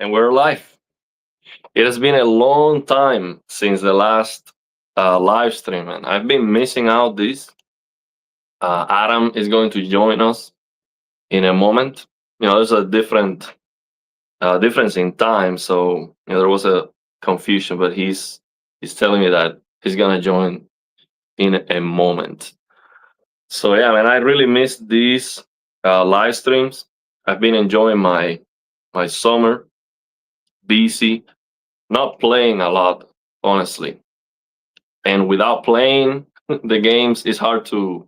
And we're live. It has been a long time since the last live stream, and I've been missing out this. Adam is going to join us in a moment. There's a difference in time, so there was a confusion, but he's telling me that he's gonna join in a moment. So yeah, man, I really missed these live streams. I've been enjoying my summer, busy, not playing a lot, honestly. And without playing the games, it's hard to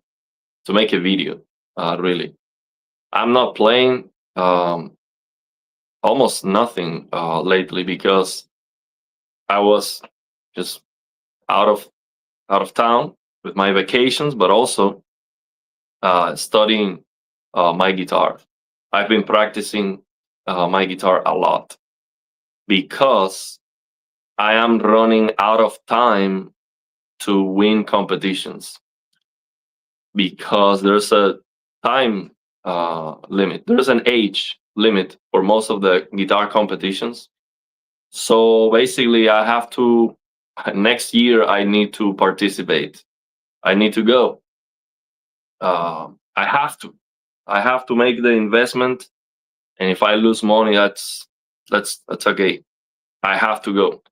make a video. Really, I'm not playing almost nothing lately because I was just out of out of town with my vacations, but also studying my guitar. I've been practicing my guitar a lot because I am running out of time to win competitions because there's a time limit. There's an age limit for most of the guitar competitions. So basically, I have to, next year, I need to participate. I need to go. I have to. I have to make the investment. And if I lose money, that's okay. I have to go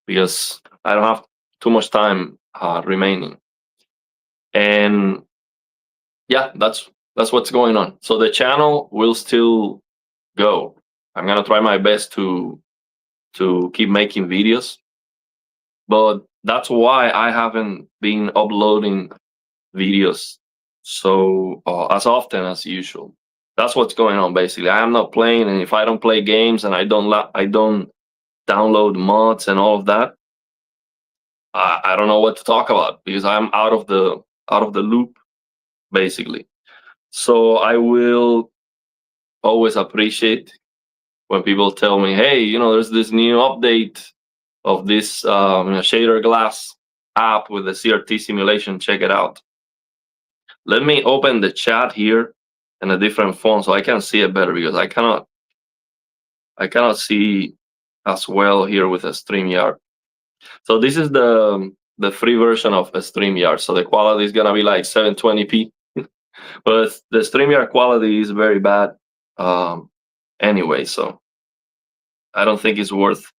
because I don't have too much time remaining. And yeah, that's what's going on. So the channel will still go. I'm gonna try my best to keep making videos, but that's why I haven't been uploading videos so as often as usual. That's what's going on basically. I am not playing, and if I don't play games and I don't download mods and all of that, I don't know what to talk about because I'm out of the loop basically. So I will always appreciate when people tell me, "Hey, there's this new update of this shader glass app with the CRT simulation. Check it out." Let me open the chat here in a different font so I can see it better because I cannot see as well here with a StreamYard. So this is the free version of a StreamYard. So the quality is gonna be like 720p, but the StreamYard quality is very bad anyway. So I don't think it's worth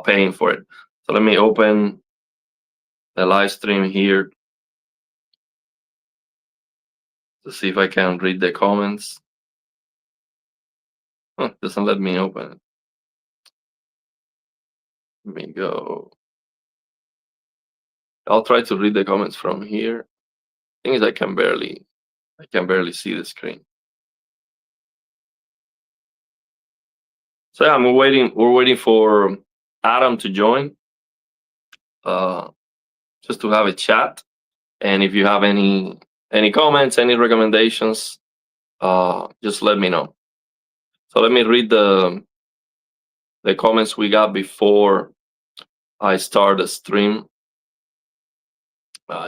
paying for it. So let me open the live stream here to see if I can read the comments. Doesn't let me open it. Let me go. I'll try to read the comments from here. Thing is, I can barely see the screen. So yeah, we're waiting for Adam to join, just to have a chat. And if you have any comments, any recommendations, just let me know. So let me read the comments we got before I start the stream.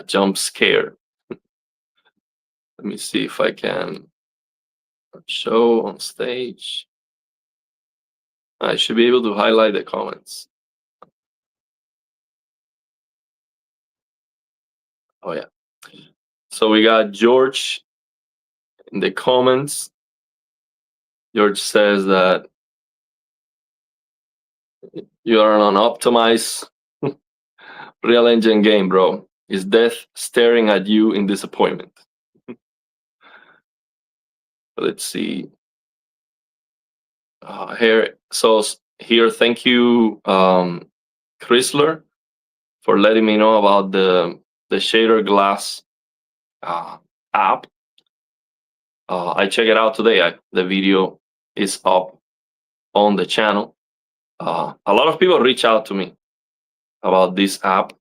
Jump scare. Let me see if I can show on stage. I should be able to highlight the comments. Oh yeah. So we got George in the comments. George says that you are on an optimized real engine game, bro. Is death staring at you in disappointment? Let's see. Here, thank you, Chrysler, for letting me know about the shader glass app. I check it out today. The video is up on the channel. A lot of people reach out to me about this app,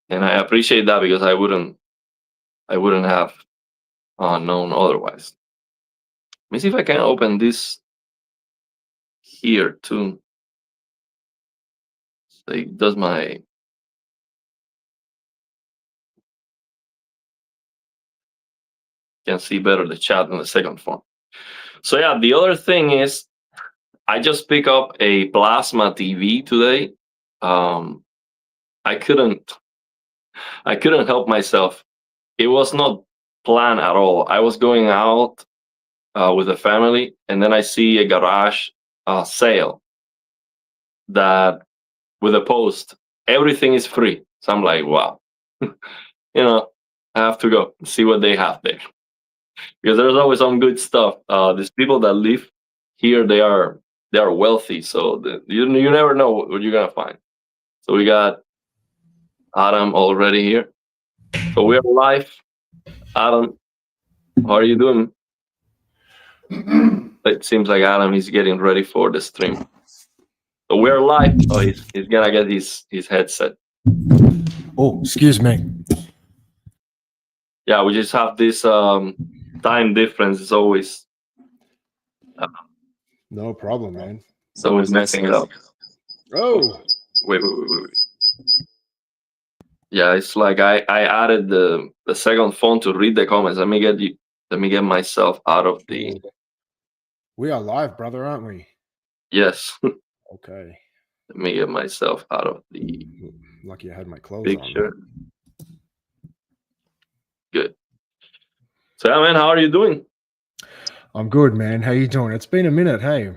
and I appreciate that because I wouldn't have known otherwise. Let me see if I can open this here too. So it does my can see better the chat on the second phone. So yeah, the other thing is I just picked up a plasma TV today. Um, I couldn't help myself. It was not planned at all. I was going out with a family, and then I see a garage sale that with a post, everything is free. So I'm like, wow, I have to go see what they have there because there's always some good stuff. These people that live here, they are wealthy, so you never know what you're gonna find. So we got Adam already here. So we're live. Adam, how are you doing? It seems like Adam is getting ready for the stream. So we're live. Oh, he's gonna get his headset. Oh, excuse me. Yeah, we just have this time difference. It's always No problem, man. it's always messing it up. Oh, Wait. Yeah, it's like I added the second phone to read the comments. Let me get myself out of the we are live, brother, aren't we? yes. Okay. Let me get myself out of the Lucky I had my clothes picture. on. Good. So yeah, man, how are you doing? I'm good, man. How you doing? It's been a minute, hey.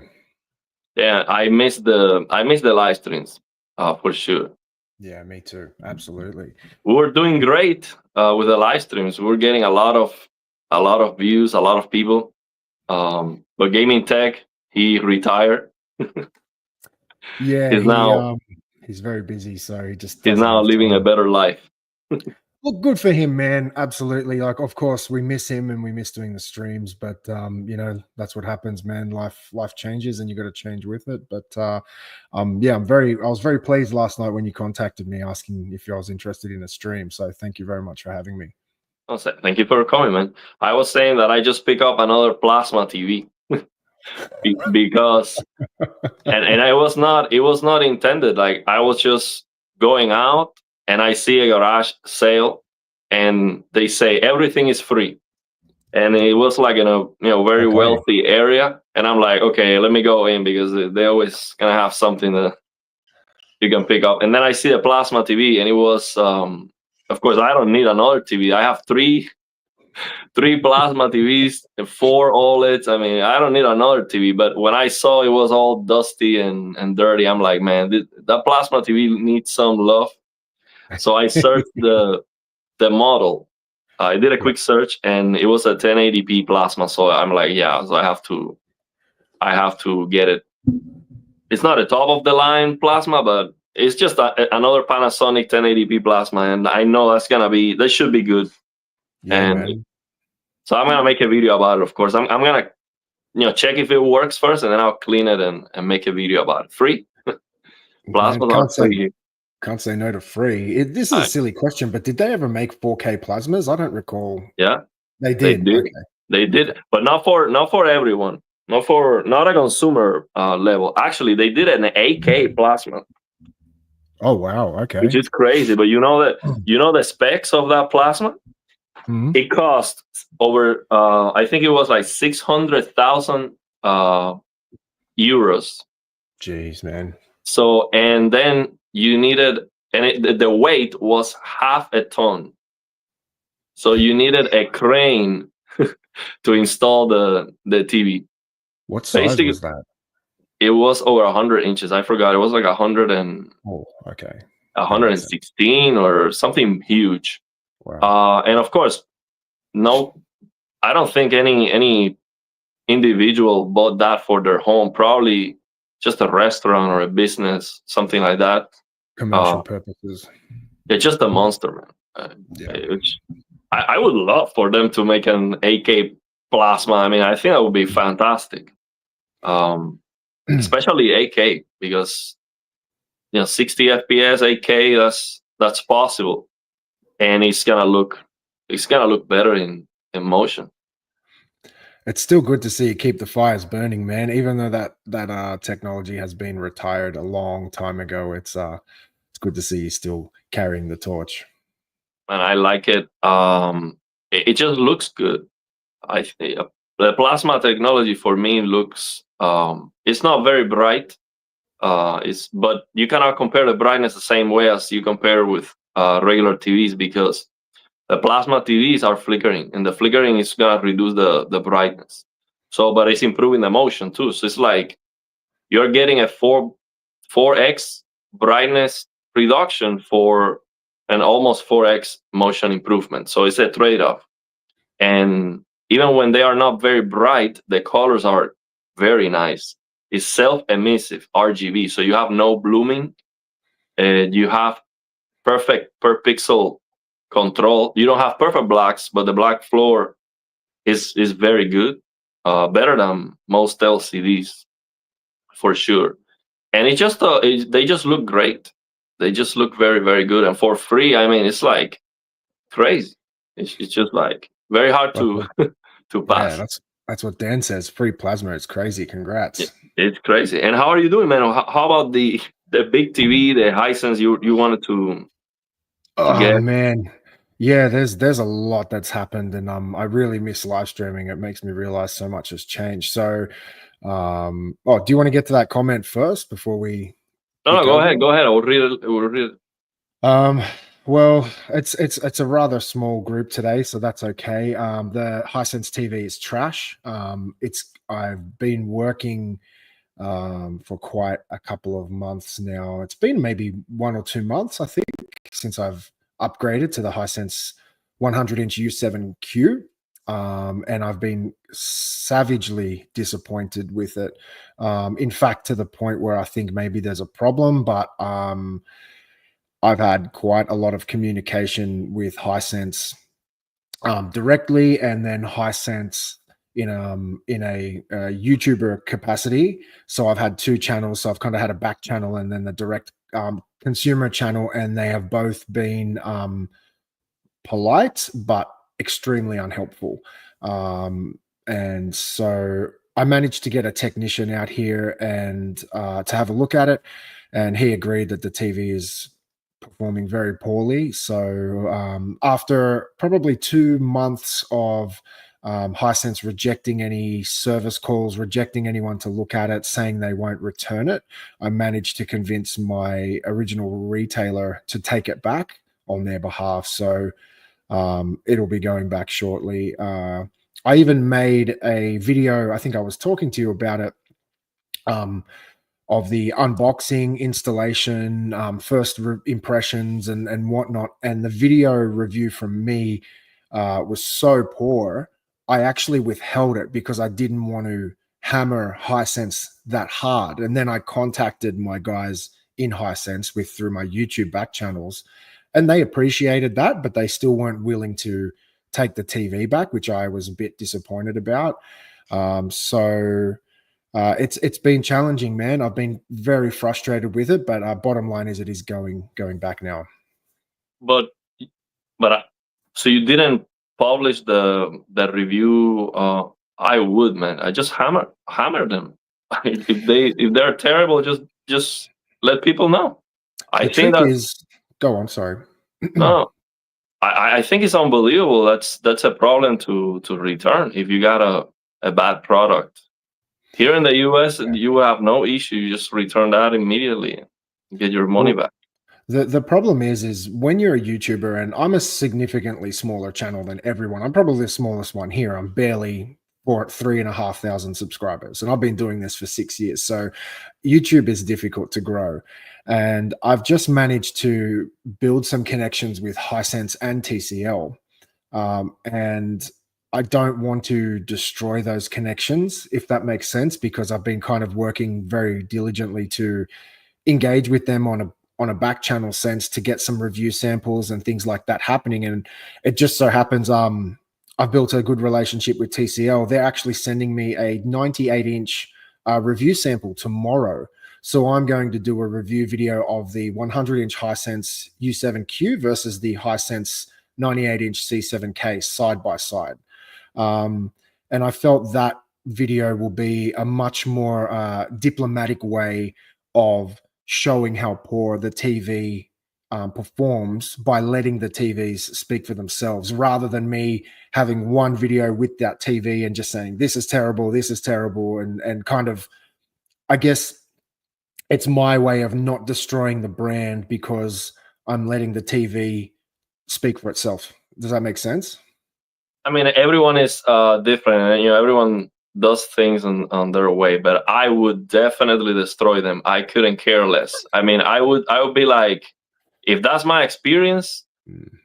Yeah, I missed the live streams, for sure. Yeah, me too. Absolutely. We were doing great with the live streams. We were getting a lot of views, a lot of people. But Gaming Tech, he retired. Yeah, he's very busy, so he just he's doesn't now have living a time. better life. Well, good for him, man. Absolutely. Like, of course, we miss him and we miss doing the streams, but that's what happens, man. Life changes, and you got to change with it. But yeah, I was very pleased last night when you contacted me asking if I was interested in a stream. So thank you very much for having me. Thank you for coming, man. I was saying that I just picked up another plasma TV because and it was not intended. Like I was just going out and I see a garage sale and they say everything is free. And it was like in a very wealthy area. And I'm like, okay, let me go in because they always gonna have something that you can pick up. And then I see a plasma TV and it was of course I don't need another TV. I have three plasma TVs and 4 OLEDs. I mean, I don't need another TV. But when I saw it was all dusty and dirty, I'm like, man, that plasma TV needs some love. So I searched the model. I did a quick search and it was a 1080p plasma. So I'm like, yeah, so I have to get it. It's not a top of the line plasma, but it's just another Panasonic 1080p plasma, and I know that should be good. Yeah, and man. So I'm gonna make a video about it. Of course, I'm gonna check if it works first, and then I'll clean it and make a video about it. Free plasmas are free. Can't say no to free. This is a silly question, but did they ever make 4K plasmas? I don't recall. Yeah, they did. Okay. They did, but not for everyone. Not a consumer level. Actually, they did an 8K plasma. Oh wow! Okay, which is crazy. But you know the specs of that plasma. Mm-hmm. It cost over, I think it was like 600,000 euros. Jeez, man. So, and then you needed, and the weight was half a ton. So you needed a crane to install the TV. What size was that? It was over 100 inches. I forgot. It was like 100 and 116 or something huge. Wow. And of course, no, I don't think any individual bought that for their home. Probably just a restaurant or a business, something like that. Commercial purposes. It's just a monster, man. I would love for them to make an 8K plasma. I mean, I think that would be fantastic. Especially 8K because 60 FPS 8K that's possible, and it's gonna look better in motion. It's still good to see you keep the fires burning, man. Even though that technology has been retired a long time ago, it's good to see you still carrying the torch. And I like it. It just looks good. I think the plasma technology for me looks it's not very bright. But you cannot compare the brightness the same way as you compare with regular TVs, because the plasma TVs are flickering, and the flickering is gonna reduce the brightness. So, but it's improving the motion too. So it's like you're getting a 4x brightness reduction for an almost 4x motion improvement. So it's a trade-off. And even when they are not very bright, the colors are very nice. It's self-emissive RGB, so you have no blooming, and you have perfect per pixel control. You don't have perfect blacks, but the black floor is very good, better than most LCDs for sure. And they just look great. They just look very, very good, and for free. I mean, it's like crazy. It's just like very hard to to Yeah, pass. that's what Dan says. Free plasma. It's crazy. Congrats. It's crazy. And how are you doing, man? How about the big TV, the Hisense you wanted to Oh get? man. Yeah, there's a lot that's happened, and I really miss live streaming. It makes me realize so much has changed. So oh, do you want to get to that comment first before we No, no, kick go over? ahead, go ahead. I will read it. I will read it. Um, well, it's a rather small group today, so that's okay. The Hisense TV is trash. I've been working for quite a couple of months now. It's been maybe 1 or 2 months, I think, since I've upgraded to the Hisense 100-inch U7Q. And I've been savagely disappointed with it. In fact, to the point where I think maybe there's a problem, but I've had quite a lot of communication with Hisense directly, and then Hisense in a YouTuber capacity. So I've had two channels. So I've kind of had a back channel and then the direct consumer channel, and they have both been polite but extremely unhelpful. And so I managed to get a technician out here and to have a look at it, and he agreed that the TV is performing very poorly. So after probably 2 months of Hisense rejecting any service calls, rejecting anyone to look at it, saying they won't return it, I managed to convince my original retailer to take it back on their behalf. So it'll be going back shortly. I even made a video, I think I was talking to you about it, of the unboxing, installation, first impressions, and whatnot. And the video review from me was so poor, I actually withheld it because I didn't want to hammer Hisense that hard. And then I contacted my guys in Hisense through my YouTube back channels, and they appreciated that, but they still weren't willing to take the TV back, which I was a bit disappointed about. So it's been challenging, man. I've been very frustrated with it, but bottom line is it is going back now. But so you didn't publish the review. I would, man. I just hammer them. If they're terrible, just let people know. I The think trick that is, go on, sorry. no, I think it's unbelievable. That's a problem to return if you got a bad product. Here in the US, you have no issue. You just return that immediately and get your money Well, back. the problem is when you're a YouTuber, and I'm a significantly smaller channel than everyone. I'm probably the smallest one here. I'm barely for 3,500 subscribers, and I've been doing this for 6 years. So YouTube is difficult to grow, and I've just managed to build some connections with Hisense and TCL, and I don't want to destroy those connections, if that makes sense, because I've been kind of working very diligently to engage with them on a back channel sense to get some review samples and things like that happening. And it just so happens I've built a good relationship with TCL. They're actually sending me a 98-inch review sample tomorrow. So I'm going to do a review video of the 100-inch Hisense U7Q versus the Hisense 98-inch C7K side by side. And I felt that video will be a much more diplomatic way of showing how poor the TV performs by letting the TVs speak for themselves, rather than me having one video with that TV and just saying this is terrible, and kind of, I guess it's my way of not destroying the brand because I'm letting the TV speak for itself. Does that make sense? I mean, everyone is different, and everyone does things on their way. But I would definitely destroy them. I couldn't care less. I mean, I would be like, if that's my experience,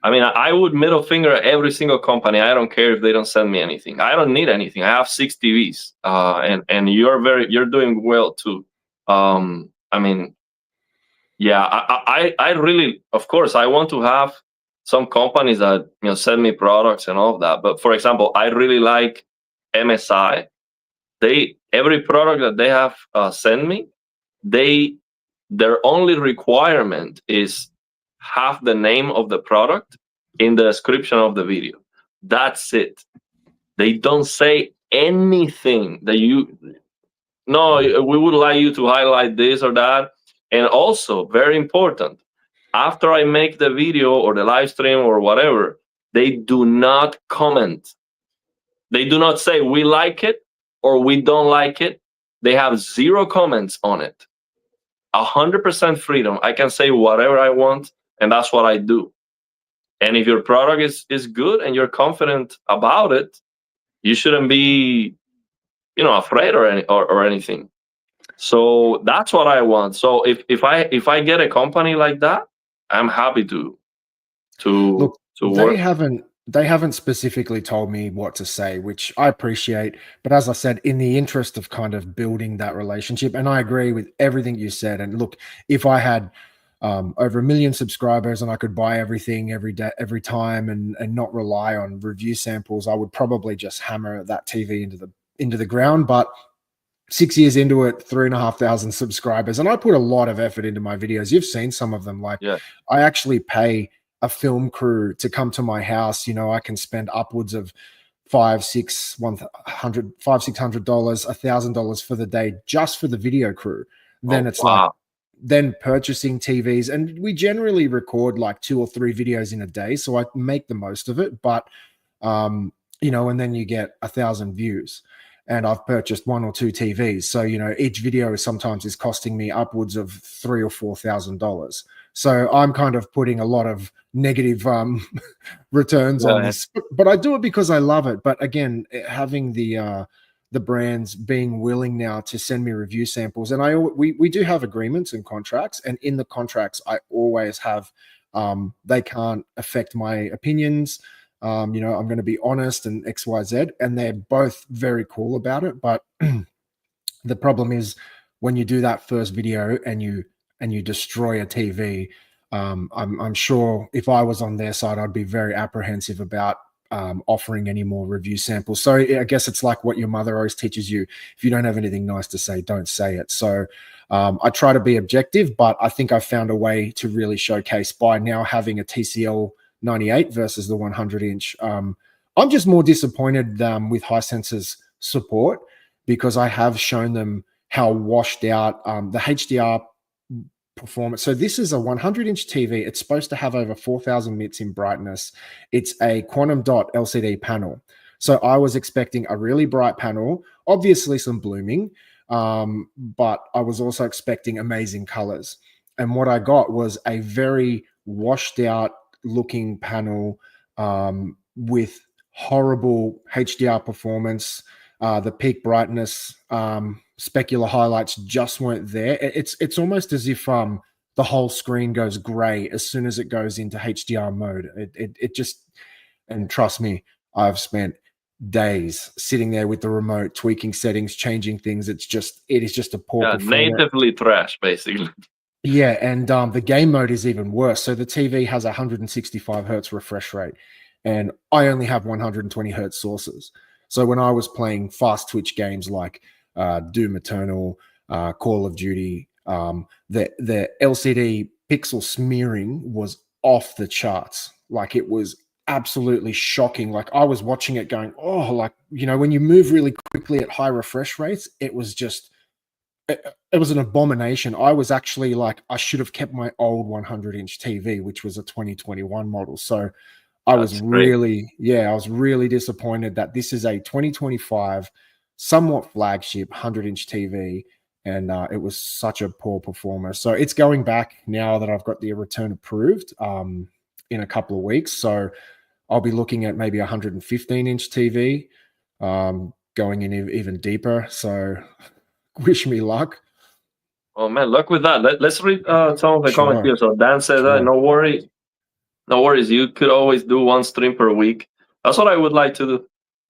I mean, I would middle finger at every single company. I don't care if they don't send me anything. I don't need anything. I have 6 TVs, and you're doing well too. I mean, yeah, I really, of course, I want to have some companies that send me products and all of that. But for example, I really like MSI. Every product that they have sent me, their only requirement is have the name of the product in the description of the video. That's it. They don't say anything that no, we would like you to highlight this or that. And also, very important, after I make the video or the live stream or whatever, they do not comment. They do not say we like it or we don't like it. They have zero comments on it. 100% freedom. I can say whatever I want, and that's what I do. And if your product is good and you're confident about it, you shouldn't be, afraid or anything. So that's what I want. So if I get a company like that, I'm happy to Look, work. they haven't specifically told me what to say, which I appreciate. But as I said, in the interest of kind of building that relationship, and I agree with everything you said. And look, if I had over 1 million subscribers and I could buy everything every day, every time, and not rely on review samples, I would probably just hammer that TV into the ground. But 6 years into it, 3,500 subscribers, and I put a lot of effort into my videos. You've seen some of them. Like, Yeah. I actually pay a film crew to come to my house. I can spend upwards of $500, $1,600 for the day just for the video crew. Then it's like, Wow. then purchasing TVs, and we generally record like 2 or 3 videos in a day, so I make the most of it. But and then you get 1,000 views, and I've purchased 1 or 2 TVs. So, each video sometimes is costing me upwards of $3,000 or $4,000. So I'm kind of putting a lot of negative returns on this, but I do it because I love it. But again, having the brands being willing now to send me review samples, and we do have agreements and contracts, and in the contracts I always have they can't affect my opinions. I'm going to be honest and XYZ, and they're both very cool about it. But the problem is when you do that first video and you destroy a TV, I'm sure if I was on their side, I'd be very apprehensive about offering any more review samples. So I guess it's like what your mother always teaches you: if you don't have anything nice to say, don't say it. So I try to be objective, but I think I found a way to really showcase by now having a TCL 98 versus the 100-inch. I'm just more disappointed with Hisense's support, because I have shown them how washed out the HDR performance. So this is a 100-inch TV. It's supposed to have over 4,000 nits in brightness. It's a quantum dot LCD panel. So I was expecting a really bright panel, obviously some blooming, but I was also expecting amazing colors. And what I got was a very washed out looking panel with horrible HDR performance. The peak brightness, specular highlights just weren't there. It's almost as if the whole screen goes gray as soon as it goes into HDR mode. It just, and trust me, I've spent days sitting there with the remote, tweaking settings, changing things. It is just a poor performance. Natively trash, basically. Yeah, and the game mode is even worse. So the TV has 165 hertz refresh rate, and I only have 120 hertz sources. So when I was playing fast twitch games like Doom Eternal, Call of Duty, the LCD pixel smearing was off the charts. Like, it was absolutely shocking. Like, I was watching it going, oh, like, when you move really quickly at high refresh rates, it was just it was an abomination. I was actually like, I should have kept my old 100-inch TV, which was a 2021 model. So I was That's great. really, yeah, I was really disappointed that this is a 2025 somewhat flagship 100-inch TV, and it was such a poor performer. So it's going back now that I've got the return approved in a couple of weeks. So I'll be looking at maybe a 115-inch TV, going in even deeper. So wish me luck. Oh man, luck with that. Let's read some of the comments Sure, here. So Dan says, sure. no worries. No worries. You could always do one stream per week. That's what I would like to do.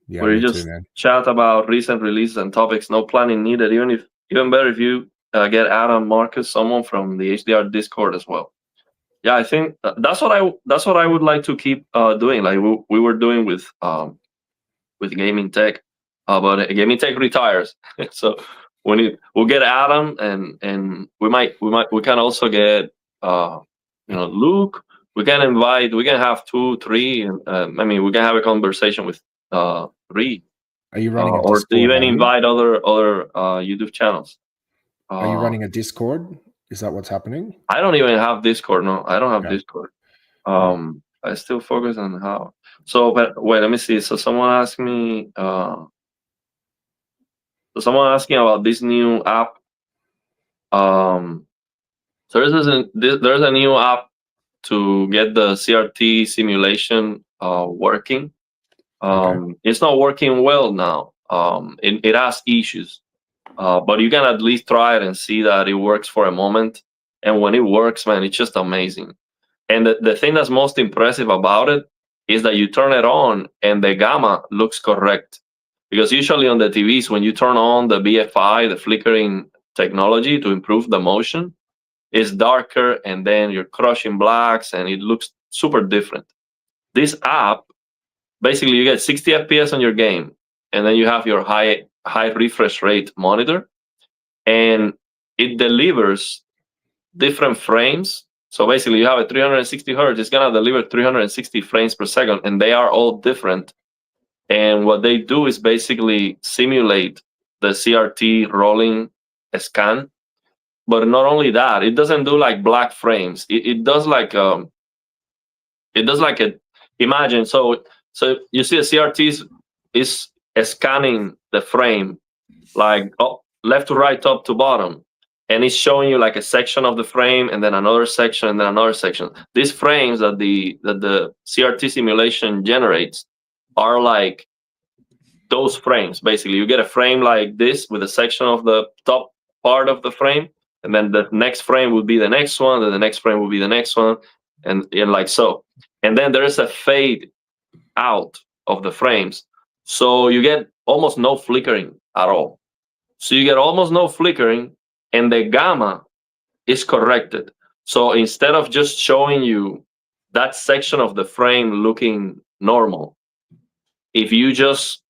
Yeah, Where you me too, just man. chat about recent releases and topics. No planning needed. Even better if you get Adam, Marcus, someone from the HDR Discord as well. Yeah, I think that's what I would like to keep doing. Like we were doing with gaming tech, but gaming tech retires. So we'll get Adam, and we can also get Luke. We can have 2, 3, and I mean we can have a conversation with 3, Are you running a or Discord? even Are you? invite other YouTube channels. Are you Uh, running a Discord? Is that what's happening? I don't even have Discord. No, I don't have Okay. Discord. Right. I still focus on how. So, but wait, let me see. So someone asked me. So someone asking about this new app. So there's a new app to get the CRT simulation working. Okay. It's not working well now. It has issues, but you can at least try it and see that it works for a moment. And when it works, man, it's just amazing. And the thing that's most impressive about it is that you turn it on and the gamma looks correct. Because usually on the TVs, when you turn on the BFI, the flickering technology to improve the motion, it's darker and then you're crushing blacks and it looks super different. This app, basically you get 60 FPS on your game, and then you have your high refresh rate monitor, and it delivers different frames. So basically, you have a 360 hertz. It's gonna deliver 360 frames per second, and they are all different. And what they do is basically simulate the CRT rolling scan. But not only that, it doesn't do like black frames. It does like a imagine. So you see a CRT is scanning the frame like left to right, top to bottom, and it's showing you like a section of the frame and then another section and then another section. These frames that the CRT simulation generates are like those frames. Basically, you get a frame like this with a section of the top part of the frame, and then the next frame would be the next one, then the next frame would be the next one, and like so. And then there's a fade out of the frames, so you get almost no flickering at all. So you get almost no flickering, and the gamma is corrected. So instead of just showing you that section of the frame looking normal, if you just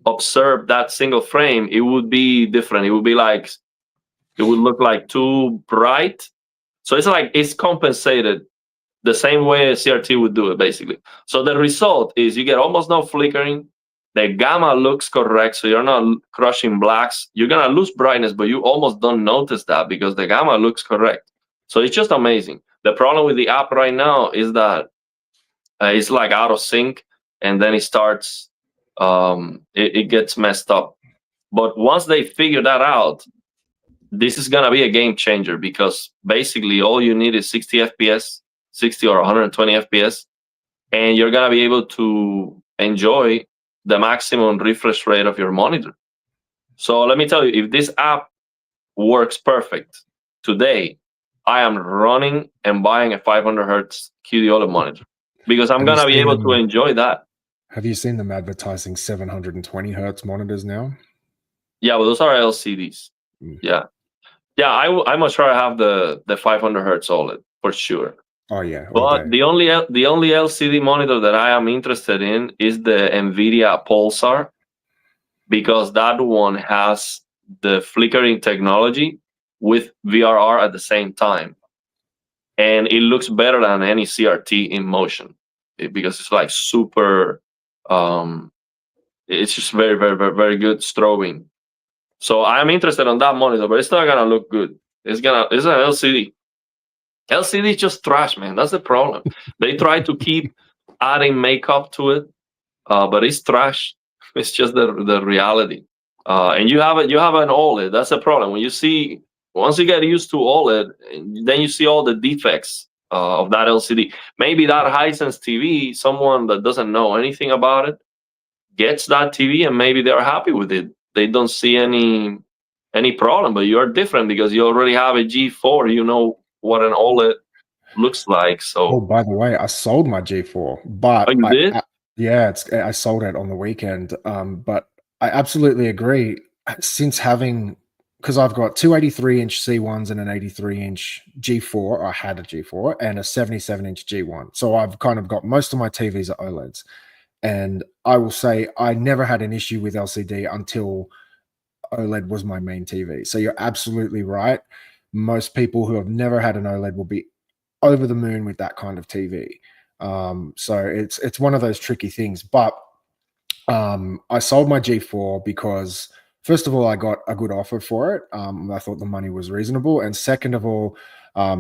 observe that single frame, it would be different. It would be like, it would look like too bright. So it's like it's compensated the same way a CRT would do it, basically. So the result is you get almost no flickering. The gamma looks correct, so you're not crushing blacks. You're gonna lose brightness, but you almost don't notice that because the gamma looks correct. So it's just amazing. The problem with the app right now is that it's like out of sync, and then it starts, it gets messed up. But once they figure that out, this is gonna be a game changer because basically all you need is 60 FPS, 60 or 120 FPS, and you're gonna be able to enjoy the maximum refresh rate of your monitor. So let me tell you, if this app works perfect today, I am running and buying a 500 hertz QD OLED monitor because I'm Have you gonna be seen able to them? enjoy that. Have you seen them advertising 720 hertz monitors now? Yeah, but those are LCDs. Mm. Yeah, yeah. I much rather have the 500 hertz OLED for sure. Oh yeah, all But day. the only LCD monitor that I am interested in is the NVIDIA Pulsar, because that one has the flickering technology with VRR at the same time, and it looks better than any CRT in motion because it's like super. It's just very, very, very, very good strobing. So I'm interested on that monitor, but it's not gonna look good. It's an LCD. LCD is just trash, man. That's the problem. They try to keep adding makeup to it, but it's trash. It's just the reality. And you have an OLED. That's the problem. Once you get used to OLED, then you see all the defects of that LCD. Maybe that Hisense TV, someone that doesn't know anything about it, gets that TV and maybe they're happy with it. They don't see any problem. But you're different because you already have a G4. You know what an OLED looks like. Oh, So, by the way, I sold my G4, oh, but you did? yeah, I sold it on the weekend. But I absolutely agree. Since having, because I've got two 83-inch C1s and an 83-inch G4. I had a G4 and a 77-inch G1. So I've kind of got most of my TVs are OLEDs. And I will say I never had an issue with LCD until OLED was my main TV. So you're absolutely right. Most people who have never had an OLED will be over the moon with that kind of TV. So it's one of those tricky things. But I sold my G4 because first of all, I got a good offer for it. I thought the money was reasonable, and second of all,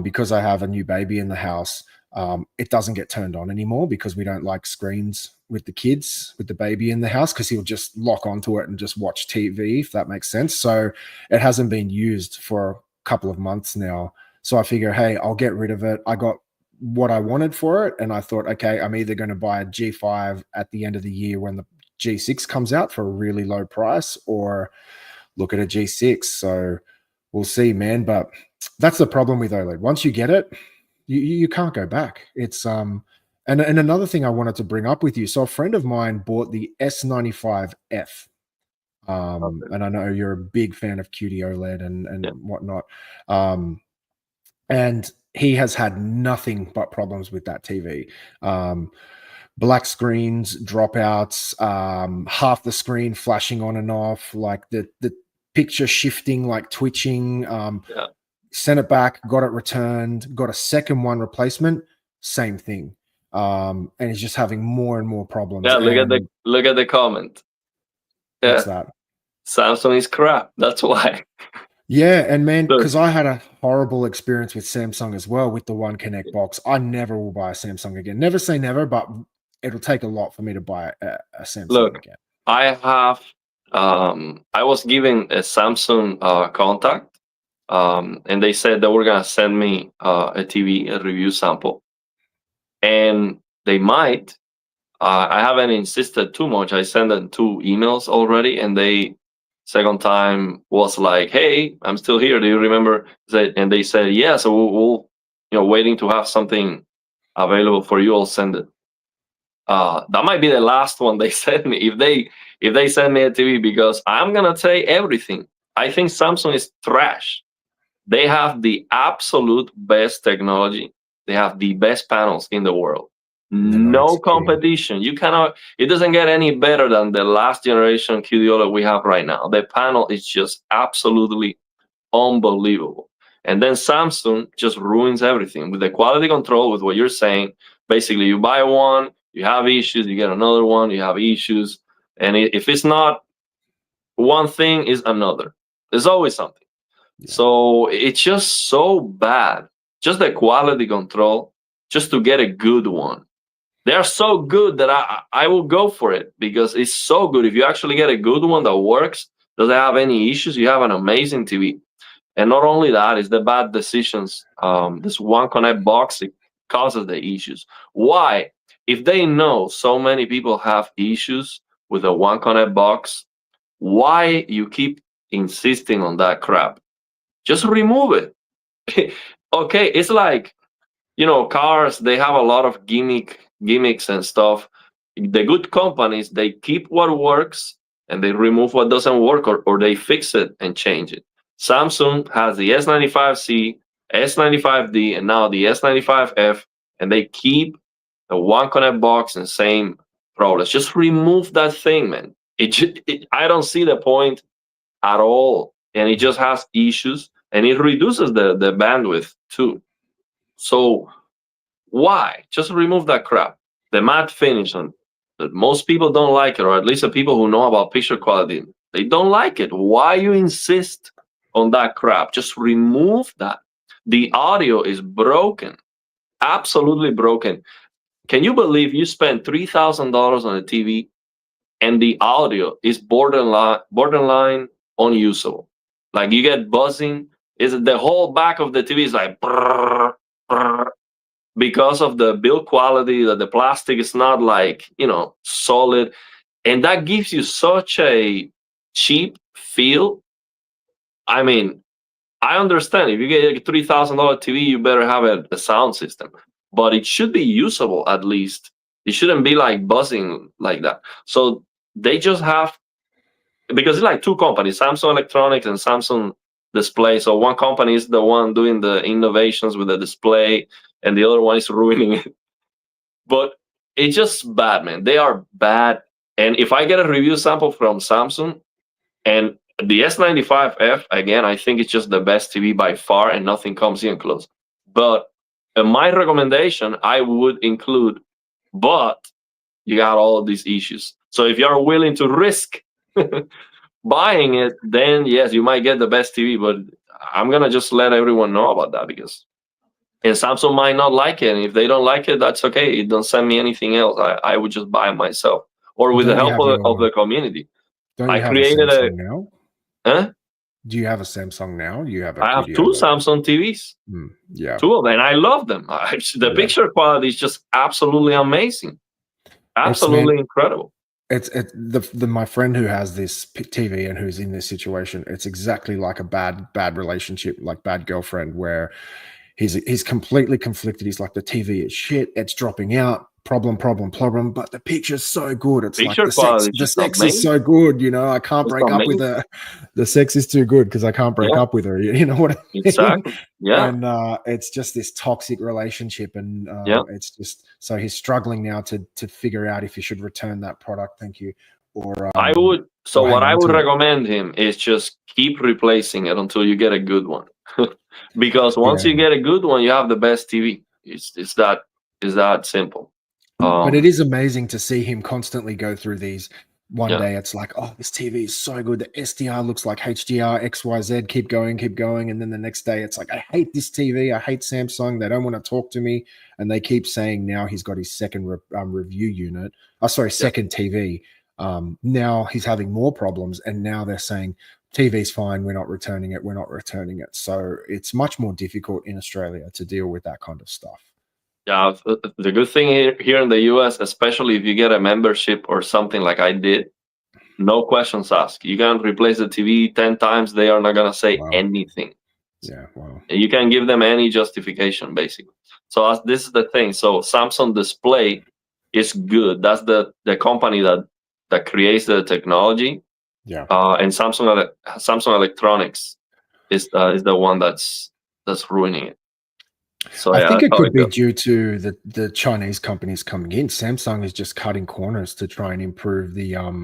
because I have a new baby in the house, it doesn't get turned on anymore because we don't like screens with the kids, with the baby in the house, because he'll just lock onto it and just watch TV, if that makes sense. So it hasn't been used for a couple of months now. So I figure, hey, I'll get rid of it. I got what I wanted for it, and I thought, okay, I'm either going to buy a G5 at the end of the year when the G6 comes out for a really low price, or look at a G6. So we'll see, man. But that's the problem with OLED. Once you get it, you can't go back. It's and another thing I wanted to bring up with you. So a friend of mine bought the S95F. Okay. And I know you're a big fan of QD OLED and Yeah. whatnot. And he has had nothing but problems with that TV. Black screens, dropouts, half the screen flashing on and off, like the picture shifting, like twitching. Yeah. Sent it back, got it returned, got a second one replacement, same thing. And he's just having more and more problems. Yeah. Look at the And look at the comment. what's Yeah. that? Samsung is crap. That's why. Yeah, and man, Look, because I had a horrible experience with Samsung as well with the One Connect box. I never will buy a Samsung again. Never say never, but it'll take a lot for me to buy a Samsung look. again. I have. I was given a Samsung contact, and they said they were gonna send me a TV, a review sample, and they might. I haven't insisted too much. I sent them 2 emails already, and they second time was like, "Hey, I'm still here. Do you remember?" And they said, "Yeah." So we'll waiting to have something available for you. I'll send it. That might be the last one they send me if they send me a TV, because I'm gonna say everything. I think Samsung is trash. They have the absolute best technology. They have the best panels in the world. They're not No executing. competition. You cannot. It doesn't get any better than the last generation QD OLED we have right now. The panel is just absolutely unbelievable. And then Samsung just ruins everything with the quality control, with what you're saying. Basically, you buy one, you have issues, you get another one, you have issues. And if it's not one thing, is another. There's always something. Yeah. So it's just so bad. Just the quality control, just to get a good one. They are so good that I will go for it because it's so good. If you actually get a good one that works, doesn't have any issues, you have an amazing TV. And not only that, it's the bad decisions. This One Connect box, it causes the issues. Why? If they know so many people have issues with the One Connect box, why you keep insisting on that crap? Just remove it. Okay, it's like, cars, they have a lot of gimmicks and stuff. The good companies, they keep what works and they remove what doesn't work, or they fix it and change it. Samsung has the S95C, S95D, and now the S95F, and they keep the One Connect box and same problems. Just remove that thing, man. I don't see the point at all, and it just has issues, and it reduces the bandwidth too. So why? Just remove that crap. The matte finish on most people don't like it, or at least the people who know about picture quality, They don't like it. Why you insist on that crap? Just remove that. The audio is broken, absolutely broken. Can you believe you spent $3,000 on a TV and the audio is borderline unusable? Like you get buzzing. Is the whole back of the TV is like brrr, brrr, because of the build quality, that the plastic is not like, solid, and that gives you such a cheap feel. I mean, I understand if you get a $3,000 TV, you better have a sound system, but it should be usable at least. It shouldn't be like buzzing like that. So they just have, because it's like two companies, Samsung Electronics and Samsung Display. So one company is the one doing the innovations with the display, and the other one is ruining it. But it's just bad, man. They are bad. And if I get a review sample from Samsung, and the S95F, again, I think it's just the best TV by far, and nothing comes in close. But my recommendation, I would include, but you got all of these issues. So if you're willing to risk buying it, then yes, you might get the best TV. But I'm gonna just let everyone know about that, because and Samsung might not like it. And if they don't like it, that's okay. It don't send me anything else. I would just buy it myself, or with the Don't you help have of the your? community. Don't I you have a created a. Samsung now? Huh? Do you have a Samsung now? You have a I have QD two OLED. Samsung TVs, Yeah, two of them, and I love them. The Yeah. picture quality is just absolutely amazing, absolutely incredible. it's the my friend who has this TV and who's in this situation. It's exactly like a bad relationship, like bad girlfriend, where he's completely conflicted. He's like, the TV is shit. It's dropping out. Problem. But the picture's so good. It's like Picture quality is the just sex is amazing. so good. I can't It's break up with amazing. her. The sex is too good because I can't break Yeah, up with her. You know what I mean? exactly. Yeah, And it's just this toxic relationship, and yeah. it's just, so he's struggling now to figure out if he should return that product. Thank you. Or I would. So or what hang I on would to it. recommend him is just keep replacing it until you get a good one, because once Yeah. you get a good one, you have the best TV. It's that simple. But it is amazing to see him constantly go through these. One Yeah. day it's like, oh, this TV is so good. The SDR looks like HDR, XYZ, keep going. And then the next day it's like, I hate this TV. I hate Samsung. They don't want to talk to me. And they keep saying now he's got his second review unit. Second TV. Now he's having more problems. And now they're saying, TV's fine. We're not returning it. So it's much more difficult in Australia to deal with that kind of stuff. Yeah, the good thing here in the US, especially if you get a membership or something like I did, no questions asked. You can replace the TV 10 times, they are not going to say Wow. anything. Yeah, wow. You can give them any justification, basically. So this is the thing. So Samsung Display is good. That's the company that creates the technology. Yeah. And Samsung Electronics is the one that's ruining it. So I think it that's how could be goes. due to the Chinese companies coming in. Samsung is just cutting corners to try and improve the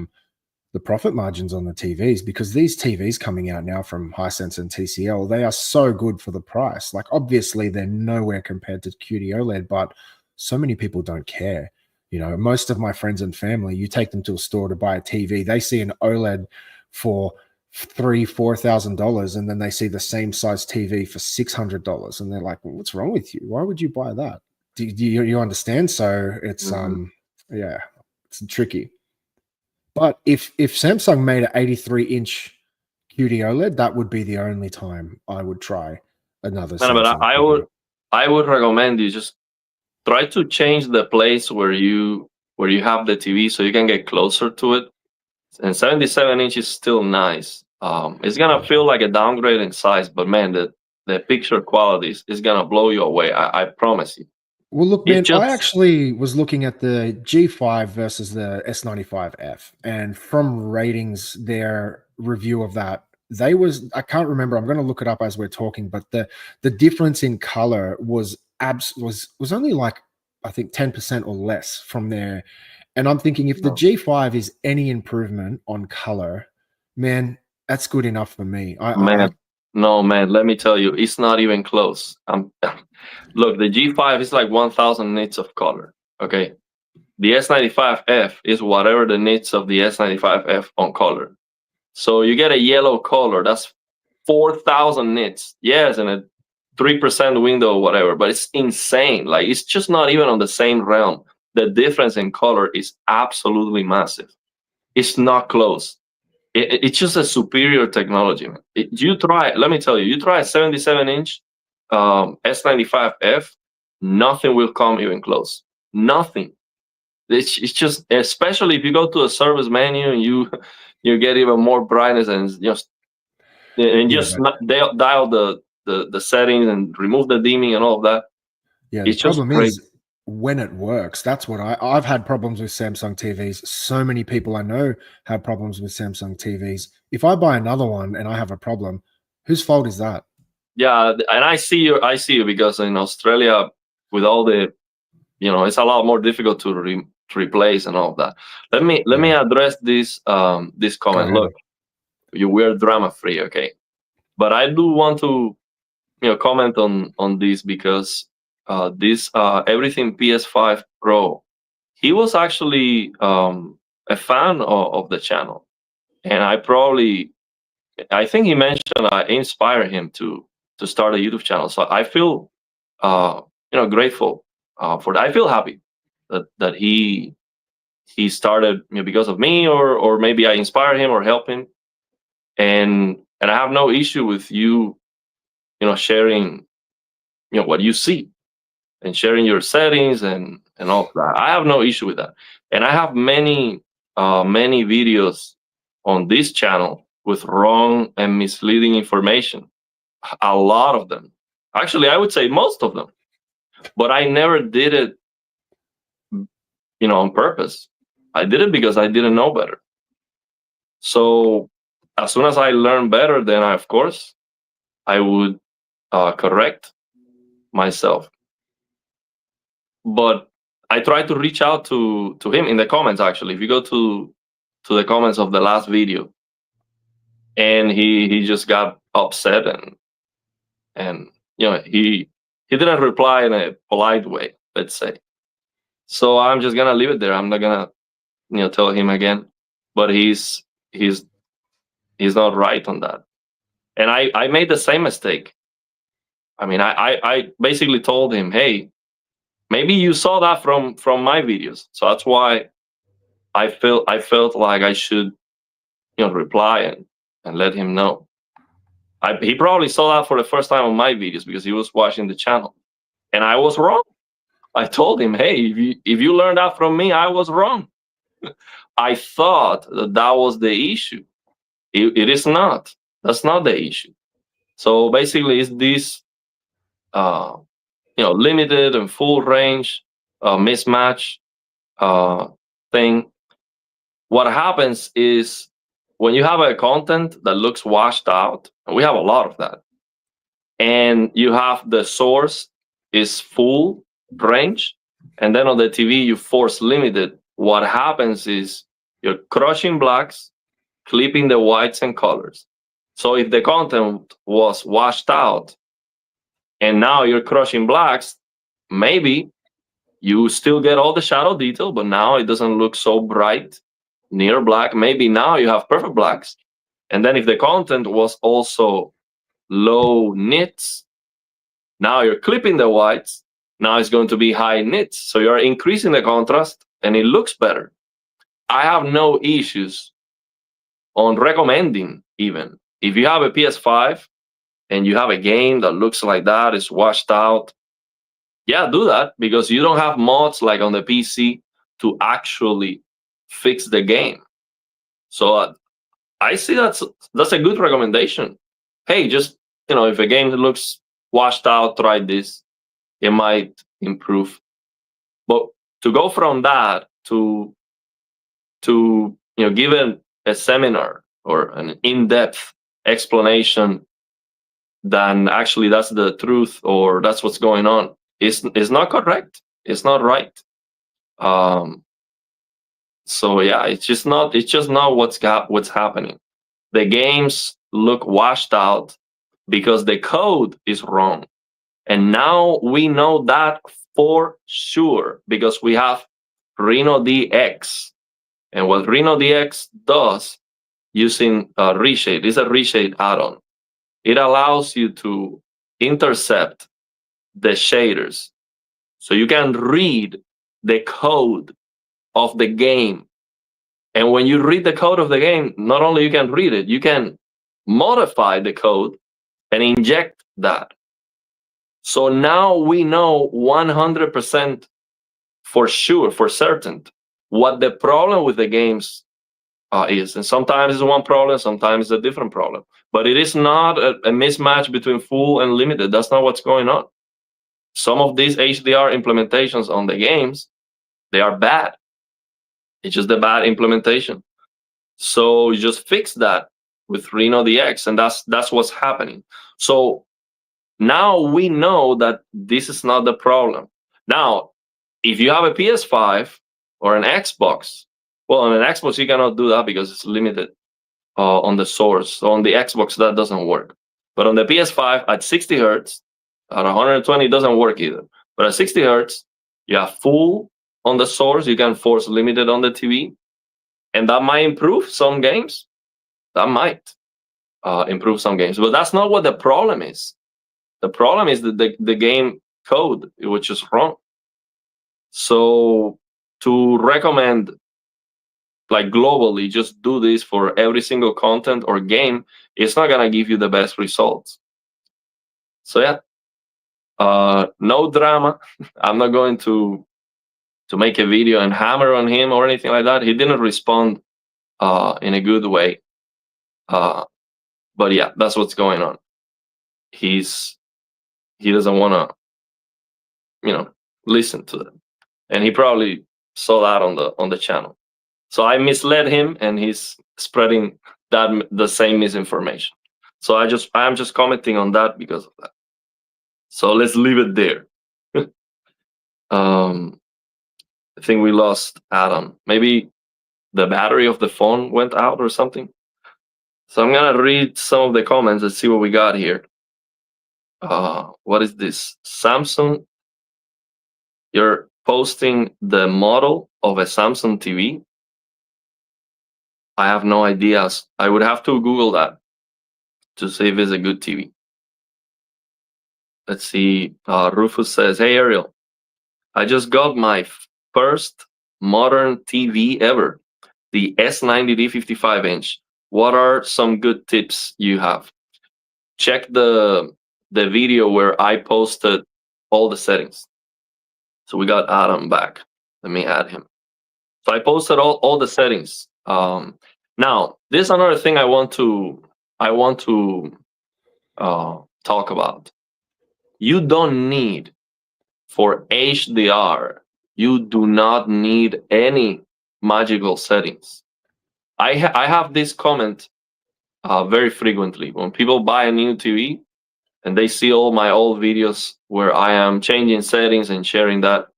profit margins on the TVs, because these TVs coming out now from Hisense and TCL, they are so good for the price. Like, obviously they're nowhere compared to QD OLED, but so many people don't care. Most of my friends and family, you take them to a store to buy a TV, they see an OLED for $3,000-$4,000, and then they see the same size TV for $600, and they're like, well, what's wrong with you? Why would you buy that? Do you understand? So it's yeah, it's tricky. But if Samsung made an 83-inch QD OLED, that would be the only time I would try another No, but Samsung I TV. would recommend you just try to change the place where you have the TV so you can get closer to it. And 77 inches is still nice. It's gonna feel like a downgrade in size, but man, the picture quality is gonna blow you away. I promise you. Well, look, It man, I just actually was looking at the G5 versus the S95F, and from ratings, their review of that, I can't remember. I'm going to look it up as we're talking, but the difference in color was only like, I think 10% or less from there. And I'm thinking, if the G5 is any improvement on color, man, that's good enough for me. man, no man. Let me tell you, it's not even close. Look, the G5 is like 1,000 nits of color. Okay, the S95F is whatever the nits of the S95F on color. So you get a yellow color. That's 4,000 nits. Yes, and a 3% window or whatever, but it's insane. Like, it's just not even on the same realm. The difference in color is absolutely massive. It's not close. It's just a superior technology, man. You try, let me tell you, you try a 77-inch S95F, nothing will come even close. Nothing. It's just, especially if you go to a service menu and you get even more brightness and Yeah, just dial the settings and remove the dimming and all of that. yeah. The It's just problem great. is when it works. That's what I've had problems with Samsung TVs. So many people I know have problems with Samsung TVs. If I buy another one and I have a problem, whose fault is that? Yeah, and I see you. I see you because in Australia, with all the, it's a lot more difficult to replace and all of that. Let me address this Go comment. ahead. Look, we're drama free, okay? But I do want to comment on this because this everything PS5 Pro, he was actually a fan of the channel, and I think he mentioned I inspired him to start a YouTube channel. So I feel grateful for that. I feel happy that he started because of me, or maybe I inspired him or helped him, and I have no issue with sharing what you see and sharing your settings and all of that. I have no issue with that, and I have many videos on this channel with wrong and misleading information. A lot of them, actually, I would say most of them. But I never did it, on purpose. I did it because I didn't know better. So as soon as I learn better, then of course I would correct myself. But I try to reach out to him in the comments. Actually, if you go to the comments of the last video, and he just got upset, and he didn't reply in a polite way, let's say. So I'm just gonna leave it there. I'm not gonna tell him again. But he's not right on that. And I made the same mistake. I mean, I basically told him, hey, maybe you saw that from my videos, so that's why I felt like I should reply and let him know. He probably saw that for the first time on my videos because he was watching the channel, and I was wrong. I told him, hey, if you learned that from me, I was wrong. I thought that was the issue. It is not. That's not the issue. So basically, it's this uh, limited and full range mismatch uh, thing. What happens is when you have a content that looks washed out, and we have a lot of that, and you have the source is full range, and then on the TV you force limited. What happens is you're crushing blacks, clipping the whites and colors. So if the content was washed out and now you're crushing blacks, maybe you still get all the shadow detail, but now it doesn't look so bright near black. Maybe now you have perfect blacks. And then if the content was also low nits, now you're clipping the whites. Now it's going to be high nits. So you're increasing the contrast and it looks better. I have no issues on recommending, even if you have a PS5 and you have a game that looks like that, is washed out, yeah, do that, because you don't have mods like on the PC to actually fix the game. So I see that's a good recommendation. Hey, just if a game looks washed out, try this. It might improve. But to go from that to give a seminar or an in-depth explanation, then actually that's the truth or that's what's going on, is not correct. It's not right. So yeah, it's just not what's happening. The games look washed out because the code is wrong, and now we know that for sure because we have Reno DX. And what Reno DX does using Reshade. It's a Reshade add-on. It allows you to intercept the shaders, so you can read the code of the game. And when you read the code of the game, not only you can read it, you can modify the code and inject that. So now we know 100% for sure, for certain, what the problem with the games is. And sometimes it's one problem, sometimes it's a different problem. But it is not a mismatch between full and limited. That's not what's going on. Some of these HDR implementations on the games, they are bad. It's just a bad implementation. So you just fix that with Reno DX, and that's what's happening. So now we know that this is not the problem. Now, if you have a PS5 or an Xbox, well, on an Xbox you cannot do that because it's limited on the source. So on the Xbox that doesn't work. But on the PS5 at 60 hertz, at 120 doesn't work either. But at 60 hertz, you have full on the source. You can force limited on the TV, and that might improve some games. That might improve some games, but that's not what the problem is. The problem is that the game code, which is wrong. So to recommend, like globally, just do this for every single content or game, it's not gonna give you the best results. So yeah, no drama. I'm not going to make a video and hammer on him or anything like that. He didn't respond in a good way. But yeah, that's what's going on. He doesn't want to, listen to them, and he probably saw that on the channel. So I misled him, and he's spreading the same misinformation. So I'm just commenting on that because of that. So let's leave it there. I think we lost Adam. Maybe the battery of the phone went out or something. So I'm gonna read some of the comments and see what we got here. What is this? Samsung, you're posting the model of a Samsung TV? I have no idea. I would have to Google that to see if it's a good TV. Let's see. Rufus says, "Hey Ariel, I just got my first modern TV ever, the S90D 55-inch. What are some good tips you have?" Check the video where I posted all the settings. So we got Adam back. Let me add him. So I posted all the settings. Now, this is another thing I want to talk about. You don't need, for HDR, you do not need any magical settings. I have this comment very frequently when people buy a new TV and they see all my old videos where I am changing settings and sharing that.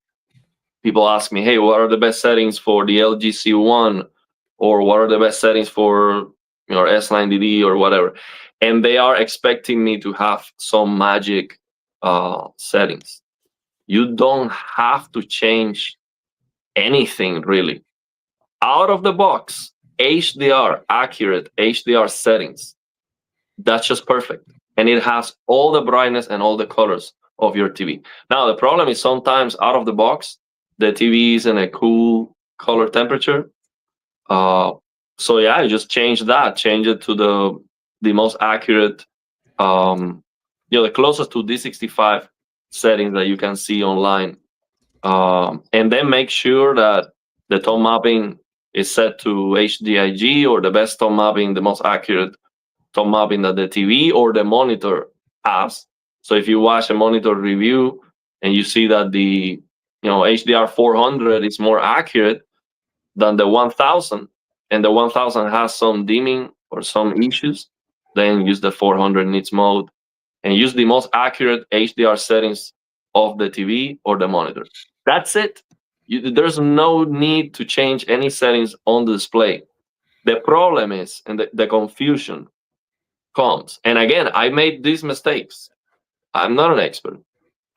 People ask me, "Hey, what are the best settings for the LG C1, or what are the best settings for S90D or whatever?" And they are expecting me to have some magic settings. You don't have to change anything really. Out of the box, HDR, accurate HDR settings. That's just perfect. And it has all the brightness and all the colors of your TV. Now, the problem is sometimes out of the box, the TV is in a cool color temperature. So yeah, you just change that. Change it to the most accurate, the closest to D65 settings that you can see online. And then make sure that the tone mapping is set to HDIG, or the best tone mapping, the most accurate tone mapping that the TV or the monitor has. So if you watch a monitor review and you see that the HDR 400 is more accurate than the 1000, and the 1000 has some dimming or some issues, then use the 400 nits mode and use the most accurate HDR settings of the TV or the monitor. That's it. There's no need to change any settings on the display. The problem is, and the confusion comes, and again, I made these mistakes. I'm not an expert.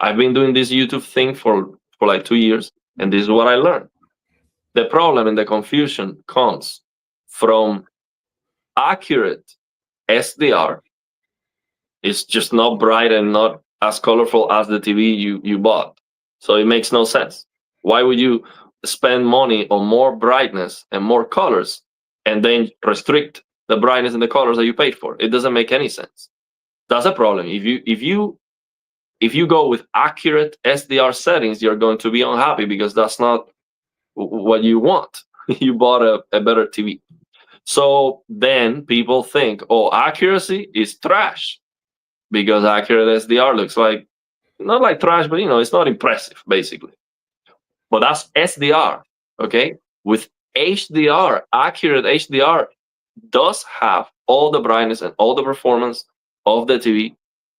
I've been doing this YouTube thing for like 2 years, and this is what I learned. The problem and the confusion comes from accurate SDR is just not bright and not as colorful as the TV you bought. So it makes no sense. Why would you spend money on more brightness and more colors and then restrict the brightness and the colors that you paid for? It doesn't make any sense. That's a problem. If you go with accurate SDR settings, you're going to be unhappy because that's not what you want. You bought a better TV. So then people think, oh, accuracy is trash because accurate SDR looks like, not like trash, but it's not impressive, basically. But that's SDR, okay? With HDR, accurate HDR does have all the brightness and all the performance of the TV,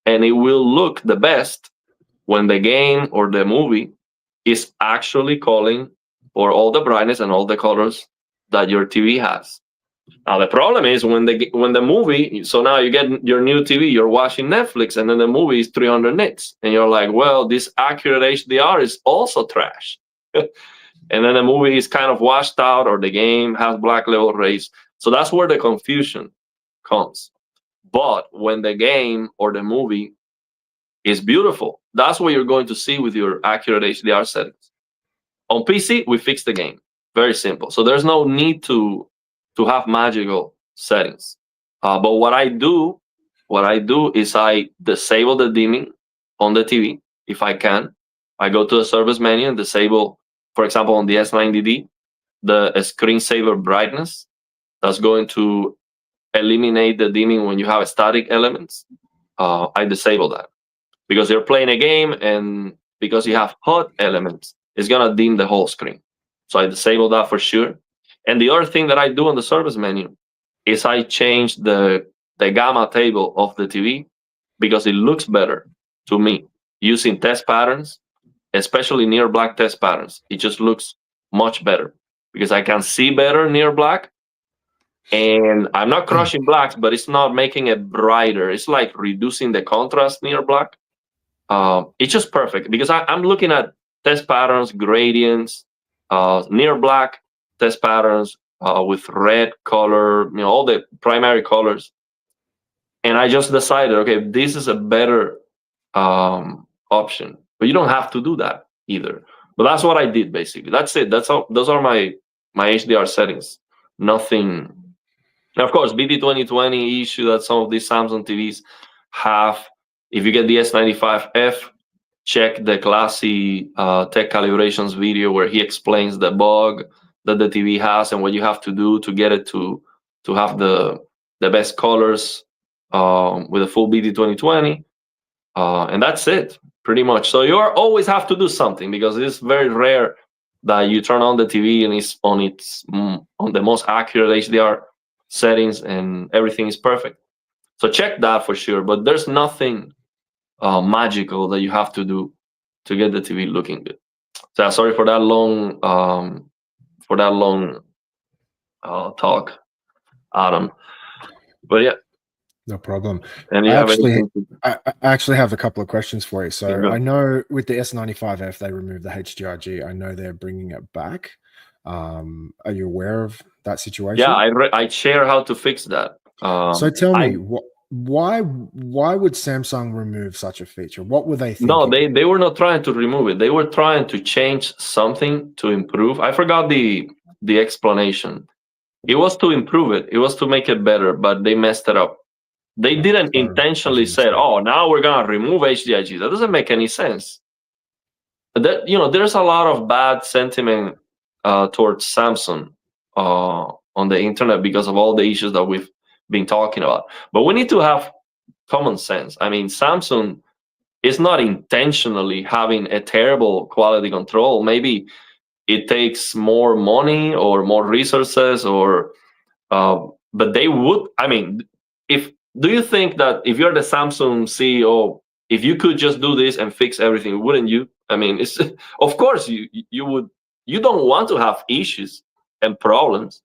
and it will look the best when the game or the movie is actually calling for all the brightness and all the colors that your TV has. Now the problem is when the movie, so now you get your new TV, you're watching Netflix, and then the movie is 300 nits, and you're like, well, this accurate HDR is also trash. And then the movie is kind of washed out, or the game has black level rays. So that's where the confusion comes. But when the game or the movie is beautiful, that's what you're going to see with your accurate HDR settings. On PC, we fix the game. Very simple. So there's no need to have magical settings. But what I do is I disable the dimming on the TV if I can. I go to the service menu and disable, for example, on the S90D, the screensaver brightness. That's going to eliminate the dimming when you have static elements. I disable that because you're playing a game, and because you have hot elements, it's gonna dim the whole screen. So I disable that for sure. And the other thing that I do on the service menu is I change the gamma table of the TV because it looks better to me using test patterns, especially near black test patterns. It just looks much better because I can see better near black, and I'm not crushing blacks, but it's not making it brighter. It's like reducing the contrast near black. It's just perfect because I'm looking at test patterns, gradients, near black test patterns with red color, all the primary colors. And I just decided, okay, this is a better option. But you don't have to do that either. But that's what I did, basically. That's it. That's all. Those are my HDR settings. Nothing. And of course, BD2020 issue that some of these Samsung TVs have. If you get the S95F, check the Classy Tech Calibrations video where he explains the bug that the TV has and what you have to do to get it to have the best colors with a full BD2020. And that's it, pretty much. So you always have to do something because it's very rare that you turn on the TV and it's on the most accurate HDR settings and everything is perfect. So check that for sure. But there's nothing magical that you have to do to get the TV looking good. So sorry for that long talk, Adam. But yeah. No problem. And I actually have a couple of questions for you. So I know with the S95F, they removed the HDRG. I know they're bringing it back. Are you aware of that situation? Yeah, I share how to fix that. So tell me, why would Samsung remove such a feature? What were they thinking? No, they were not trying to remove it. They were trying to change something to improve. I forgot the explanation. It was to improve it. It was to make it better, but they messed it up. They didn't intentionally say, "Oh, now we're gonna remove HDRG." That doesn't make any sense. There's a lot of bad sentiment towards Samsung on the internet because of all the issues that we've been talking about. But we need to have common sense. I mean, Samsung is not intentionally having a terrible quality control. Maybe it takes more money or more resources, but they would. I mean, do you think that if you're the Samsung CEO, if you could just do this and fix everything, wouldn't you? I mean, it's of course you would. You don't want to have issues and problems.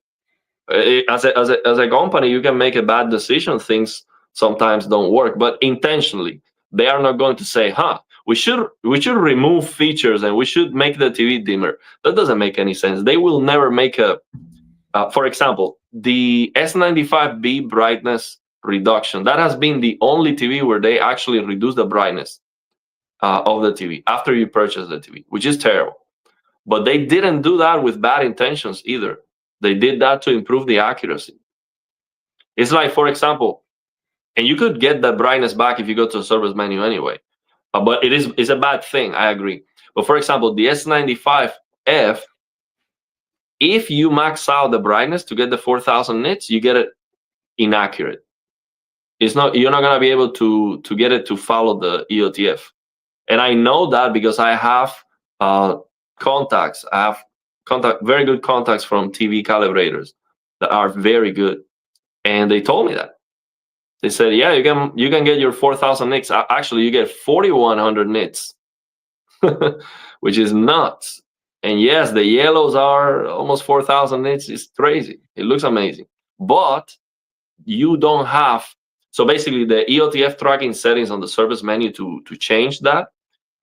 As a company, you can make a bad decision. Things sometimes don't work, but intentionally, they are not going to say, we should remove features and we should make the TV dimmer. That doesn't make any sense. They will never make for example, the S95B brightness reduction, that has been the only TV where they actually reduce the brightness of the TV after you purchase the TV, which is terrible. But they didn't do that with bad intentions either. They did that to improve the accuracy. It's like, for example, and you could get the brightness back if you go to the service menu anyway. But it's a bad thing, I agree. But for example, the S95F, if you max out the brightness to get the 4,000 nits, you get it inaccurate. You're not gonna be able to get it to follow the EOTF. And I know that because I have contacts. I have very good contacts from TV calibrators that are very good, and they told me that. They said, yeah, you can get your 4,000 nits. Actually, you get 4,100 nits, which is nuts. And yes, the yellows are almost 4,000 nits. It's crazy. It looks amazing. But you don't have, so basically the EOTF tracking settings on the service menu to change that,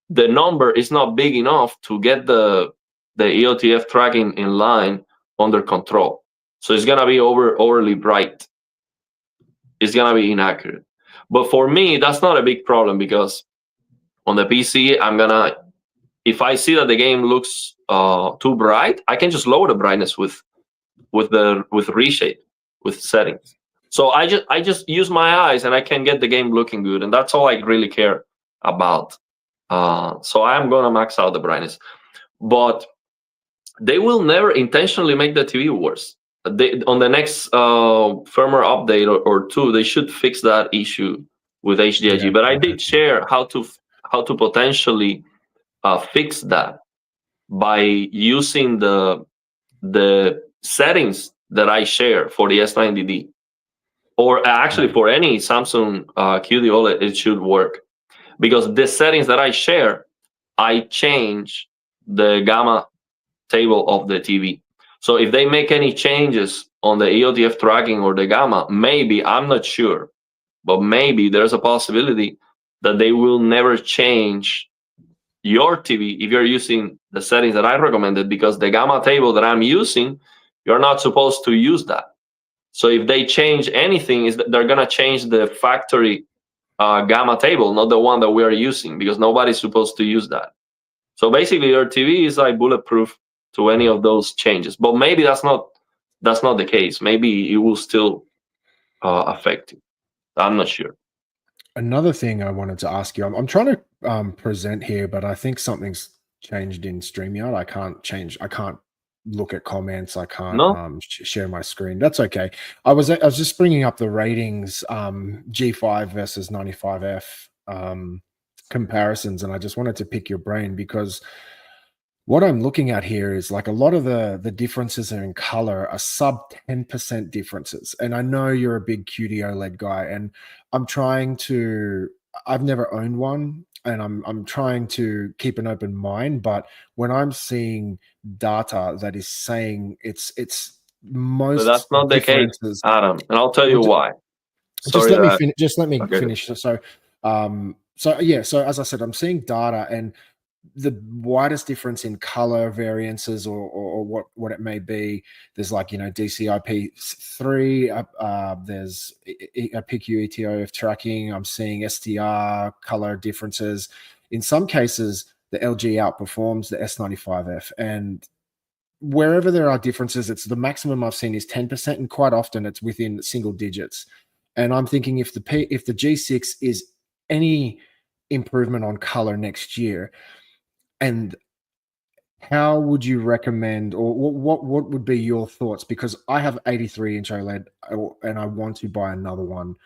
the number is not big enough to get the EOTF tracking in line under control. So it's gonna be overly bright. It's gonna be inaccurate. But for me, that's not a big problem because on the PC, if I see that the game looks too bright, I can just lower the brightness with reshape, with settings. So I just use my eyes and I can get the game looking good, and that's all I really care about. So I'm gonna max out the brightness, but they will never intentionally make the TV worse. On the next firmware update or two, they should fix that issue with HDIG. Yeah, but I did share how to potentially fix that by using the settings that I share for the S90D, or actually for any Samsung QD OLED, it should work. Because the settings that I share, I change the gamma table of the TV. So if they make any changes on the EOTF tracking or the gamma, maybe, I'm not sure, but maybe there's a possibility that they will never change your TV if you're using the settings that I recommended, because the gamma table that I'm using, you're not supposed to use that. So if they change anything, they're gonna change the factory gamma table, not the one that we are using, because nobody's supposed to use that. So basically, your TV is like bulletproof to any of those changes. But maybe that's not the case. Maybe it will still affect you. I'm not sure. Another thing I wanted to ask you, I'm trying to present here, but I think something's changed in StreamYard. I can't look at comments. I can't share my screen. That's okay. I was just bringing up the ratings, G5 versus 95F comparisons, and I just wanted to pick your brain, because what I'm looking at here is like a lot of the differences in color are sub 10% differences. And I know you're a big QD OLED guy, and I've never owned one, and I'm trying to keep an open mind. But when I'm seeing data that is saying it's most, but that's not the case, Adam, and I'll tell you why. Just let me finish. So as I said, I'm seeing data, and the widest difference in color variances or what it may be, there's like, DCI-P3, there's a PQ ETOF tracking. I'm seeing STR color differences. In some cases, the LG outperforms the S95F, and wherever there are differences, it's the maximum I've seen is 10%, and quite often it's within single digits. And I'm thinking, if the G6 is any improvement on color next year, and how would you recommend, or what would be your thoughts? Because I have 83-inch OLED, and I want to buy another one.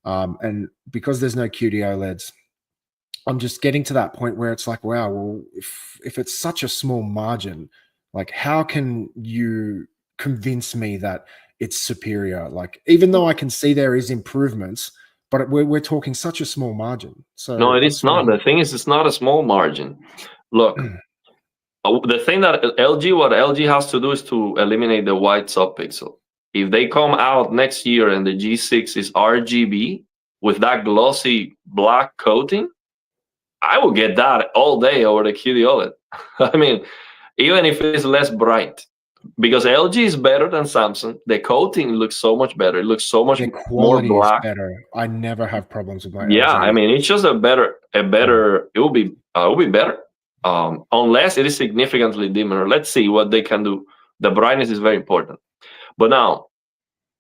And because there's no QD OLEDs, I'm just getting to that point where it's like, wow, well, if it's such a small margin, like, how can you convince me that it's superior? Like, even though I can see there is improvements, but we're talking such a small margin. So no, it is not. The thing is, it's not a small margin. Look, the thing that what LG has to do is to eliminate the white subpixel. If they come out next year and the G6 is RGB with that glossy black coating, I will get that all day over the QD OLED. I mean, even if it is less bright, because LG is better than Samsung. The coating looks so much better. It looks so much The more quality is black. better. I never have problems with my Yeah, I LG. mean, it's just a better. It will be better, unless it is significantly dimmer. Let's see what they can do. The brightness is very important. But now,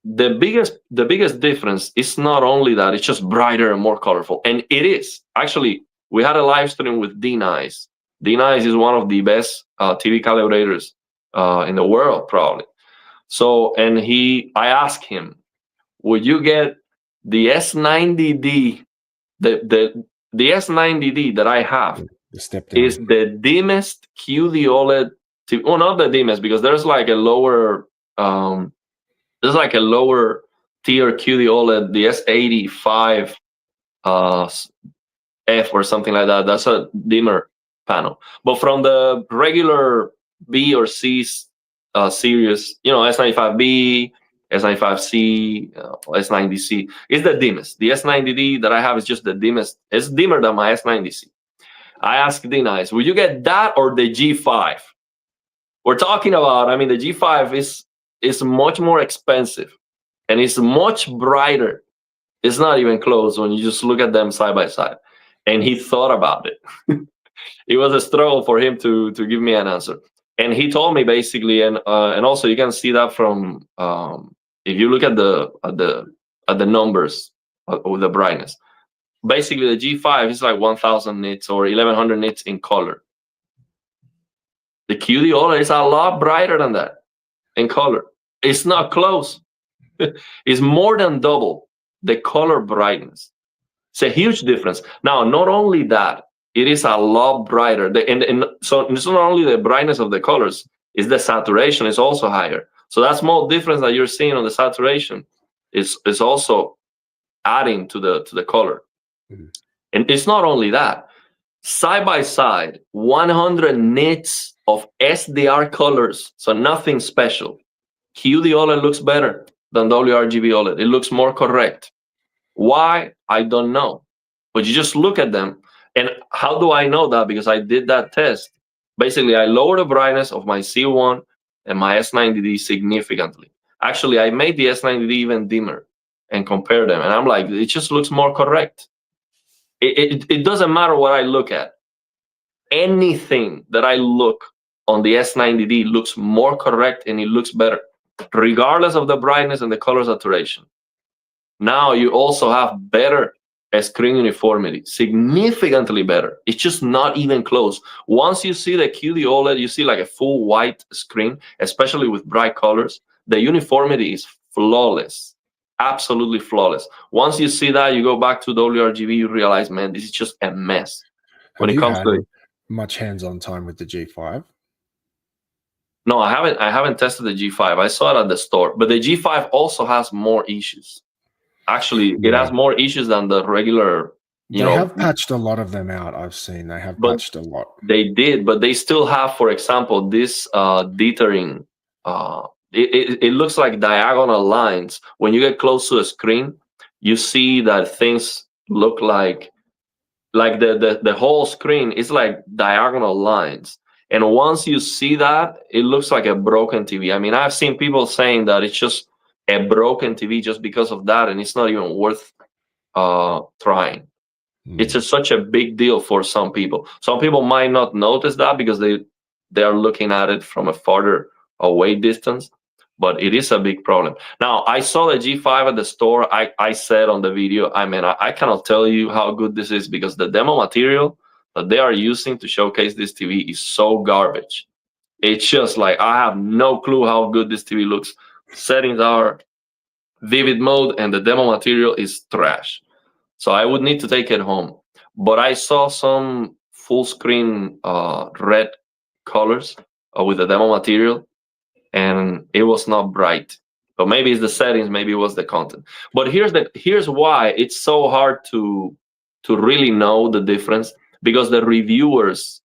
the biggest difference is not only that it's just brighter and more colorful, and it is actually. We had a live stream with D Nice. D Nice is one of the best TV calibrators in the world, probably. So, and I asked him, would you get the S90D? The S90D that I have The step is down. the dimmest QD OLED. Well, not the dimmest, because um, there's like a lower tier QD OLED, the S85 uh, F or something like that. That's a dimmer panel. But from the regular B or C series, S95B, S95C, S90C is the dimmest. The S90D that I have is just the dimmest. It's dimmer than my S90C. I asked D-Nice, will you get that or the G5? We're talking about, I mean, the G5 is much more expensive and it's much brighter. It's not even close when you just look at them side by side. And he thought about it. It was a struggle for him to give me an answer. And he told me basically, and also you can see that from if you look at the numbers of the brightness. Basically, the G5 is like 1,000 nits or 1,100 nits in color. The QD OLED is a lot brighter than that in color. It's not close. It's more than double the color brightness. It's a huge difference. Now, not only that, it is a lot brighter. And so it's not only the brightness of the colors, it's the saturation is also higher. So that small difference that you're seeing on the saturation is also adding to the color. Mhm. And it's not only that. Side by side, 100 nits of SDR colors, so nothing special. QD OLED looks better than WRGB OLED. It looks more correct. Why? I don't know. But you just look at them. And how do I know that? Because I did that test. Basically, I lowered the brightness of my C1 and my S90D significantly. Actually, I made the S90D even dimmer and compared them. And I'm like, it just looks more correct. It doesn't matter what I look at. Anything that I look on the S90D looks more correct and it looks better, regardless of the brightness and the color saturation. Now you also have better screen uniformity, significantly better. It's just not even close. Once you see the QD OLED, you see like a full white screen, especially with bright colors. The uniformity is flawless, absolutely flawless. Once you see that, you go back to WRGB, you realize, man, this is just a mess when Have it you comes had to it. much hands-on time with the G5? No, I haven't. I haven't tested the G5. I saw it at the store, but the G5 also has more issues. Actually, it Yeah. has more issues than the regular. They have patched a lot of them out. I've seen they have But patched a lot. they did, but they still have, for example, this dithering. It looks like diagonal lines. When you get close to a screen, you see that things look like the whole screen is like diagonal lines. And once you see that, it looks like a broken TV. I mean, I've seen people saying that it's just a broken TV just because of that, and it's not even worth trying. It's such a big deal for some people. Some people might not notice that because they are looking at it from a farther away distance, but it is a big problem. Now, I saw the G5 at the store. I said on the video, I mean, I cannot tell you how good this is because the demo material that they are using to showcase this TV is so garbage. It's just like, I have no clue how good this TV looks. Settings are vivid mode and the demo material is trash. So I would need to take it home. But I saw some full screen red colors with the demo material, and it was not bright. So maybe it's the settings, maybe it was the content. But here's why it's so hard to really know the difference, because the reviewers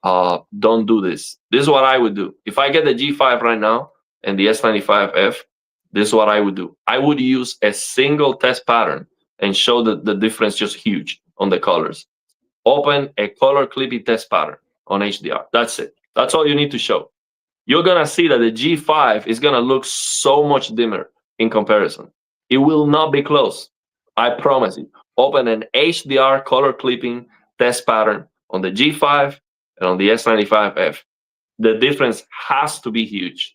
don't do this. This is what I would do. If I get the G5 right now and the S95F, this is what I would do. I would use a single test pattern and show the difference just huge on the colors. Open a color clippy test pattern on HDR. That's it. That's all you need to show. you're gonna see that the G5 is gonna look so much dimmer in comparison. It will not be close. I promise you. Open an HDR color clipping test pattern on the G5 and on the S95F. The difference has to be huge,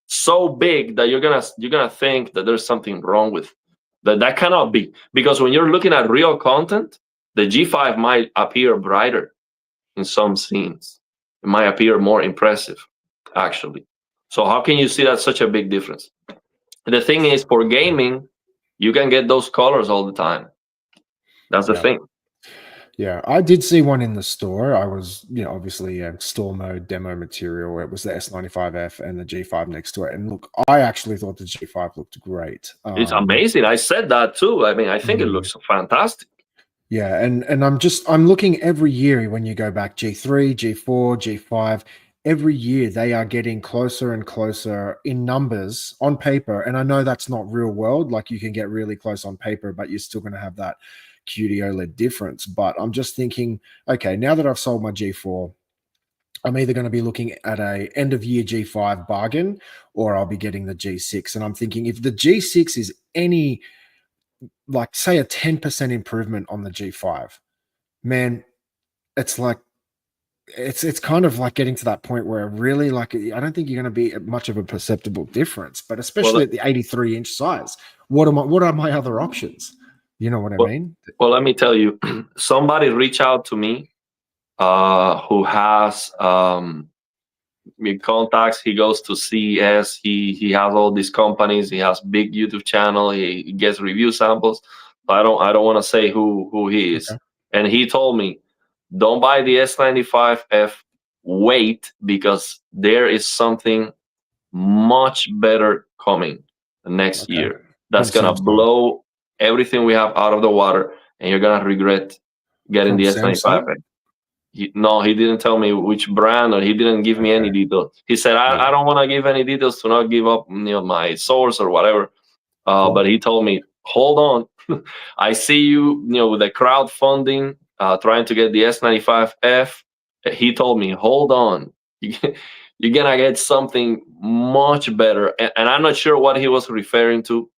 so big that you're gonna think that there's something wrong with that. That cannot be, because when you're looking at real content, the G5 might appear brighter in some scenes. It might appear more impressive, actually. So how can you see that such a big difference? The thing is, for gaming, you can get those colors all the time. That's the Yeah. thing. Yeah, I did see one in the store. I was, obviously store mode demo material. It was the S95F and the G5 next to it. And look, I actually thought the G5 looked great. It's amazing. I said that too. I mean, I think it Mm. looks fantastic. Yeah, and I'm looking every year when you go back G3, G4, G5, every year they are getting closer and closer in numbers on paper. And I know that's not real world, like you can get really close on paper, but you're still going to have that QD OLED difference. But I'm just thinking, okay, now that I've sold my G4, I'm either going to be looking at a end of year G5 bargain or I'll be getting the G6. And I'm thinking if the G6 is any, like say a 10% improvement on the G5, man, it's like it's kind of like getting to that point where really, like, I don't think you're going to be much of a perceptible difference, but especially at the 83-inch size. What are my other options? You know what I mean? Well, let me tell you, somebody reached out to me who has contacts. He goes to CES. He has all these companies. He has big YouTube channel. He gets review samples. I don't want to say who he is. Okay. And he told me, don't buy the S95F. Wait, because there is something much better coming next Okay. year. That's From gonna Samsung. blow everything we have out of the water, and you're gonna regret getting From the Samsung? S95F. No, he didn't tell me which brand, or he didn't give me any Okay. details. He said, Yeah. I don't want to give any details to not give up my source or whatever. Cool. But he told me, hold on. I see you, with the crowdfunding, trying to get the S95F. He told me, hold on. You're going to get something much better. And I'm not sure what he was referring to.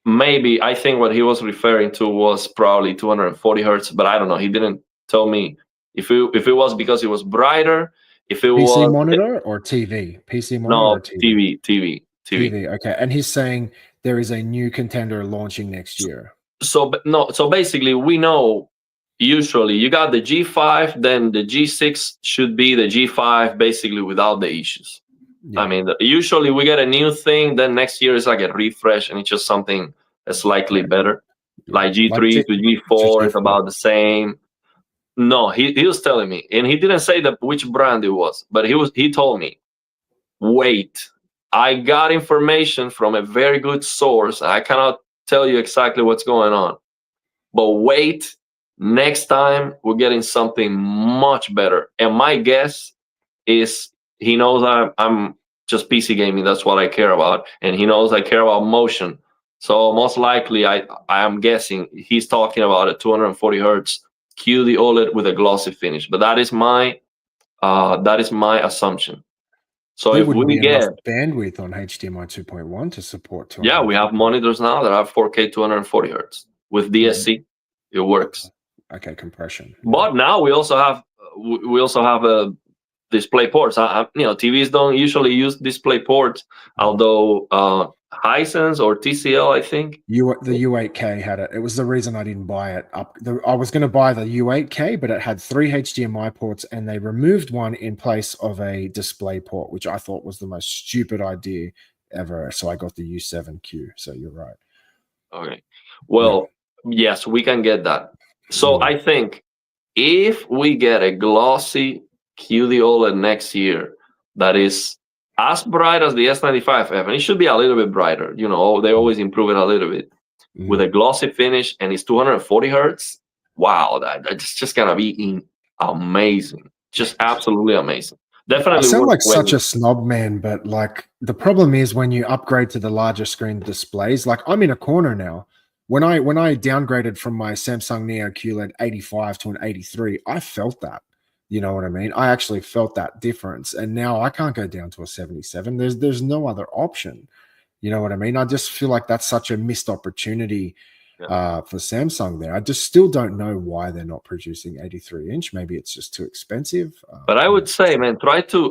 Maybe, I think what he was referring to was probably 240 hertz, but I don't know. He didn't tell me if it was because it was brighter, if it PC was monitor or TV? PC monitor or no TV? TV. TV. Okay. And he's saying there is a new contender launching next year. So basically, we know usually you got the G5, then the G6 should be the G5 basically without the issues. Yeah. I mean, usually we get a new thing, then next year is like a refresh, and it's just something slightly better. Yeah. Like G3 to G4 is about the same. No, he was telling me, and he didn't say which brand it was, but he told me, wait, I got information from a very good source. I cannot tell you exactly what's going on, but wait, next time we're getting something much better. And my guess is he knows I'm just PC gaming. That's what I care about, and he knows I care about motion. So most likely, I am guessing he's talking about a 240 hertz QD OLED with a glossy finish. But that is my assumption. So There if wouldn't we be enough get, bandwidth on HDMI 2.1 to support yeah, we 240. have monitors now that have 4K 240 hertz with DSC. It works. Okay, compression. Yeah. But now we also have a display ports. TVs don't usually use display ports, although Hisense or TCL, I think. The U8K had it. It was the reason I didn't buy it. I was going to buy the U8K, but it had 3 HDMI ports, and they removed one in place of a display port, which I thought was the most stupid idea ever. So I got the U7Q. So you're right. Okay. Well, yes, we can get that. So I think if we get a glossy QD OLED next year that is as bright as the S95F, and it should be a little bit brighter. They always improve it a little bit with a glossy finish, and it's 240 hertz. Wow, that's just gonna be amazing. Just absolutely amazing. Definitely. I sound like such waiting. a snob, man, but like the problem is when you upgrade to the larger screen displays, like I'm in a corner now. When I downgraded from my Samsung Neo QLED 85 to an 83, I felt that. You know what I mean? I actually felt that difference, and now I can't go down to a 77. There's no other option. You know what I mean? I just feel like that's such a missed opportunity for Samsung there. I just still don't know why they're not producing 83-inch. Maybe it's just too expensive. But I would say, man,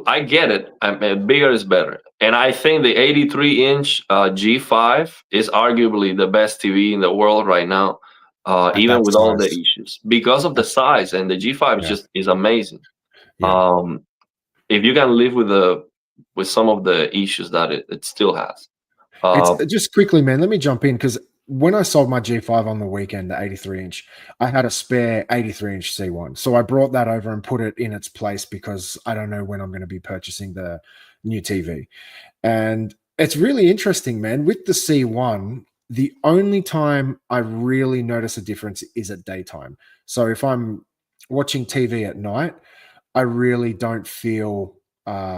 I get it. I mean, bigger is better. And I think the 83-inch G5 is arguably the best TV in the world right now, At even that with all the size. issues. Because of the size, and the G5 Yeah. is amazing. Yeah. If you can live with some of the issues that it still has. It's just quickly, man. Let me jump in because when I sold my G5 on the weekend, the 83-inch, I had a spare 83-inch C1. So I brought that over and put it in its place because I don't know when I'm going to be purchasing the new TV. And it's really interesting, man. With the C1, the only time I really notice a difference is at daytime. So if I'm watching TV at night, I really don't feel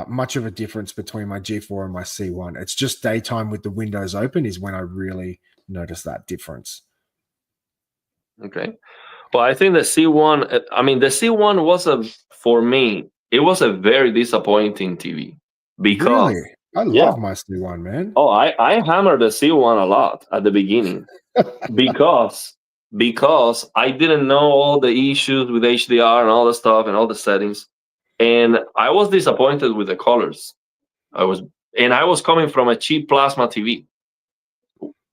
much of a difference between my G4 and my C1. It's just daytime with the windows open is when I really notice that difference. Okay. Well, I think the C1, I mean, the C1 for me, it was a very disappointing TV because, Really? I yeah. love my C1, man. Oh, I hammered the C1 a lot at the beginning because I didn't know all the issues with HDR and all the stuff and all the settings, and I was disappointed with the colors. I was coming from a cheap plasma TV,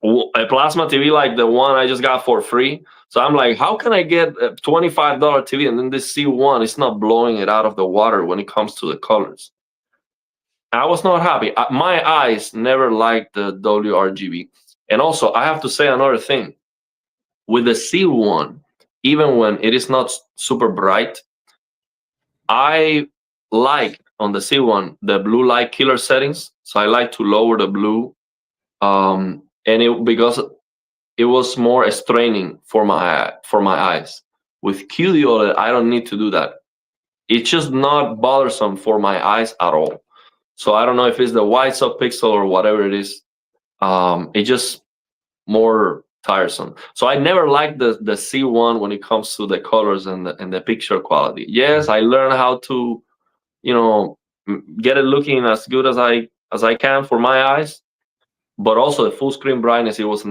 a plasma TV like the one I just got for free. So I'm like, how can I get a $25 TV and then this C1 is not blowing it out of the water when it comes to the colors? I was not happy. My eyes never liked the WRGB. And also, I have to say another thing. With the C1, even when it is not super bright, I like on the C1 the blue light killer settings. So I like to lower the blue, because it was more straining for my eyes. With QD OLED, I don't need to do that. It's just not bothersome for my eyes at all. So I don't know if it's the wide subpixel or whatever it is. It's just more tiresome. So I never liked the C1 when it comes to the colors and the picture quality. Yes, I learned how to, get it looking as good as I can for my eyes. But also the full screen brightness, it was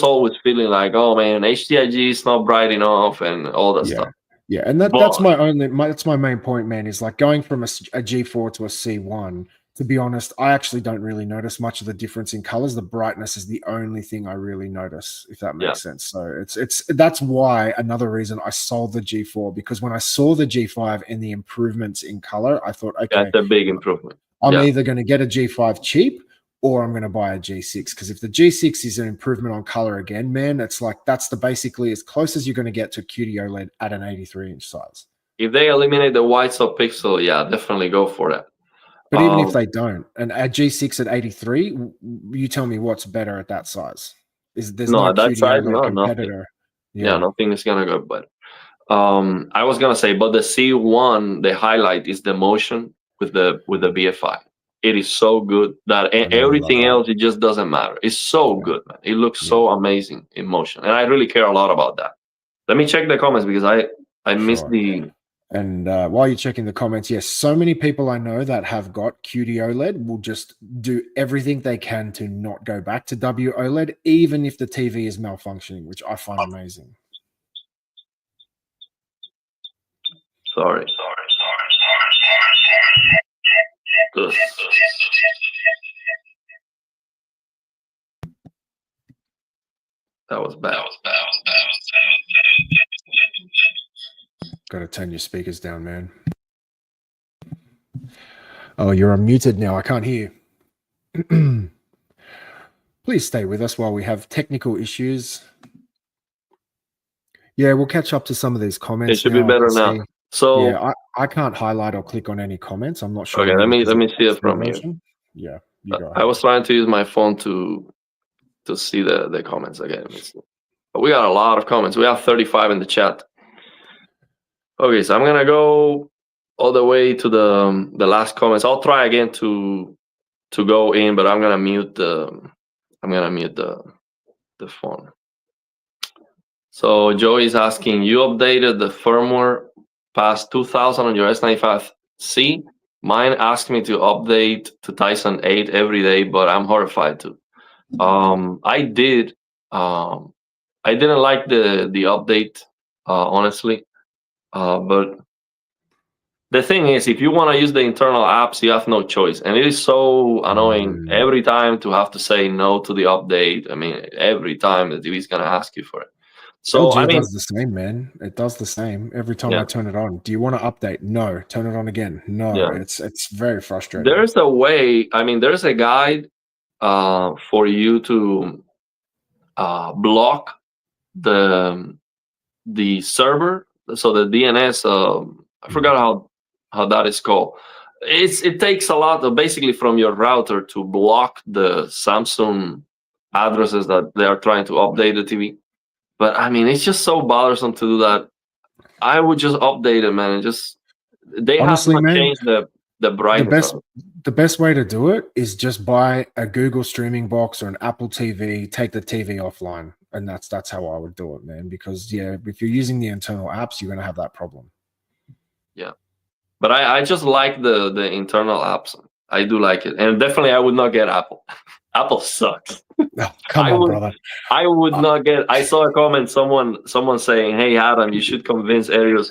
always feeling like, oh man, HDIG is not bright enough and all that stuff. Yeah, and that's my main point, man, is like going from a G4 to a C1. To be honest, I actually don't really notice much of the difference in colors. The brightness is the only thing I really notice, if that makes sense. So that's why another reason I sold the G4, because when I saw the G5 and the improvements in color, I thought, okay, that's a big improvement. I'm either going to get a G5 cheap or I'm going to buy a G6, because if the G6 is an improvement on color again, man, it's like that's basically as close as you're going to get to QD OLED at an 83-inch size. If they eliminate the wide subpixel, yeah, definitely go for that. But even if they don't, and a G6 at 83, you tell me what's better at that size. There's no that QD size, OLED competitor. Nothing. Nothing is gonna go better. I was gonna say, but the C1, the highlight is the motion with the BFI. It is so good that everything else, it just doesn't matter. It's so good, man. It looks so amazing in motion, and I really care a lot about that. Let me check the comments because I missed the. And while you're checking the comments, yes, so many people I know that have got QD OLED will just do everything they can to not go back to WOLED, even if the TV is malfunctioning, which I find amazing. Sorry. Ugh. That was bad. Got to turn your speakers down, man. Oh, you're unmuted now. I can't hear you. Please stay with us while we have technical issues. Yeah, we'll catch up to some of these comments. It should be better now. So yeah, I can't highlight or click on any comments. I'm not sure. Okay, let me see it from here. Yeah, you go. I was trying to use my phone to see the comments again. But we got a lot of comments. We have 35 in the chat. Okay, so I'm gonna go all the way to the last comments. I'll try again to go in, but I'm gonna mute the phone. So Joey is asking, you updated the firmware past 2000 on your S95C. Mine asked me to update to Tizen 8 every day, but I'm horrified to. I did. I didn't like the update, honestly. But the thing is, if you want to use the internal apps, you have no choice, and it is so annoying every time to have to say no to the update. I mean, every time the TV is gonna ask you for it. So LG I mean, does the same, man. It does the same every time yeah, I turn it on. Do you want to update? No. Turn it on again. No. yeah. It's very frustrating. There's a way. I mean, there's a guide for you to block the server, so the DNS. I forgot how that is called. It takes a lot of basically from your router to block the Samsung addresses that they are trying to update the TV. But I mean, it's just so bothersome to do that. I would just update it, man, and just they Honestly, have not man, changed the brightness. the best way to do it is just buy a Google streaming box or an Apple TV, take the TV offline. And that's how I would do it, man. Because yeah, if you're using the internal apps, you're gonna have that problem. Yeah. But I just like the internal apps. I do like it. And definitely I would not get Apple. Apple sucks. Oh, come on, brother. I would not get. I saw a comment, someone saying, "Hey Adam, you should convince Ariel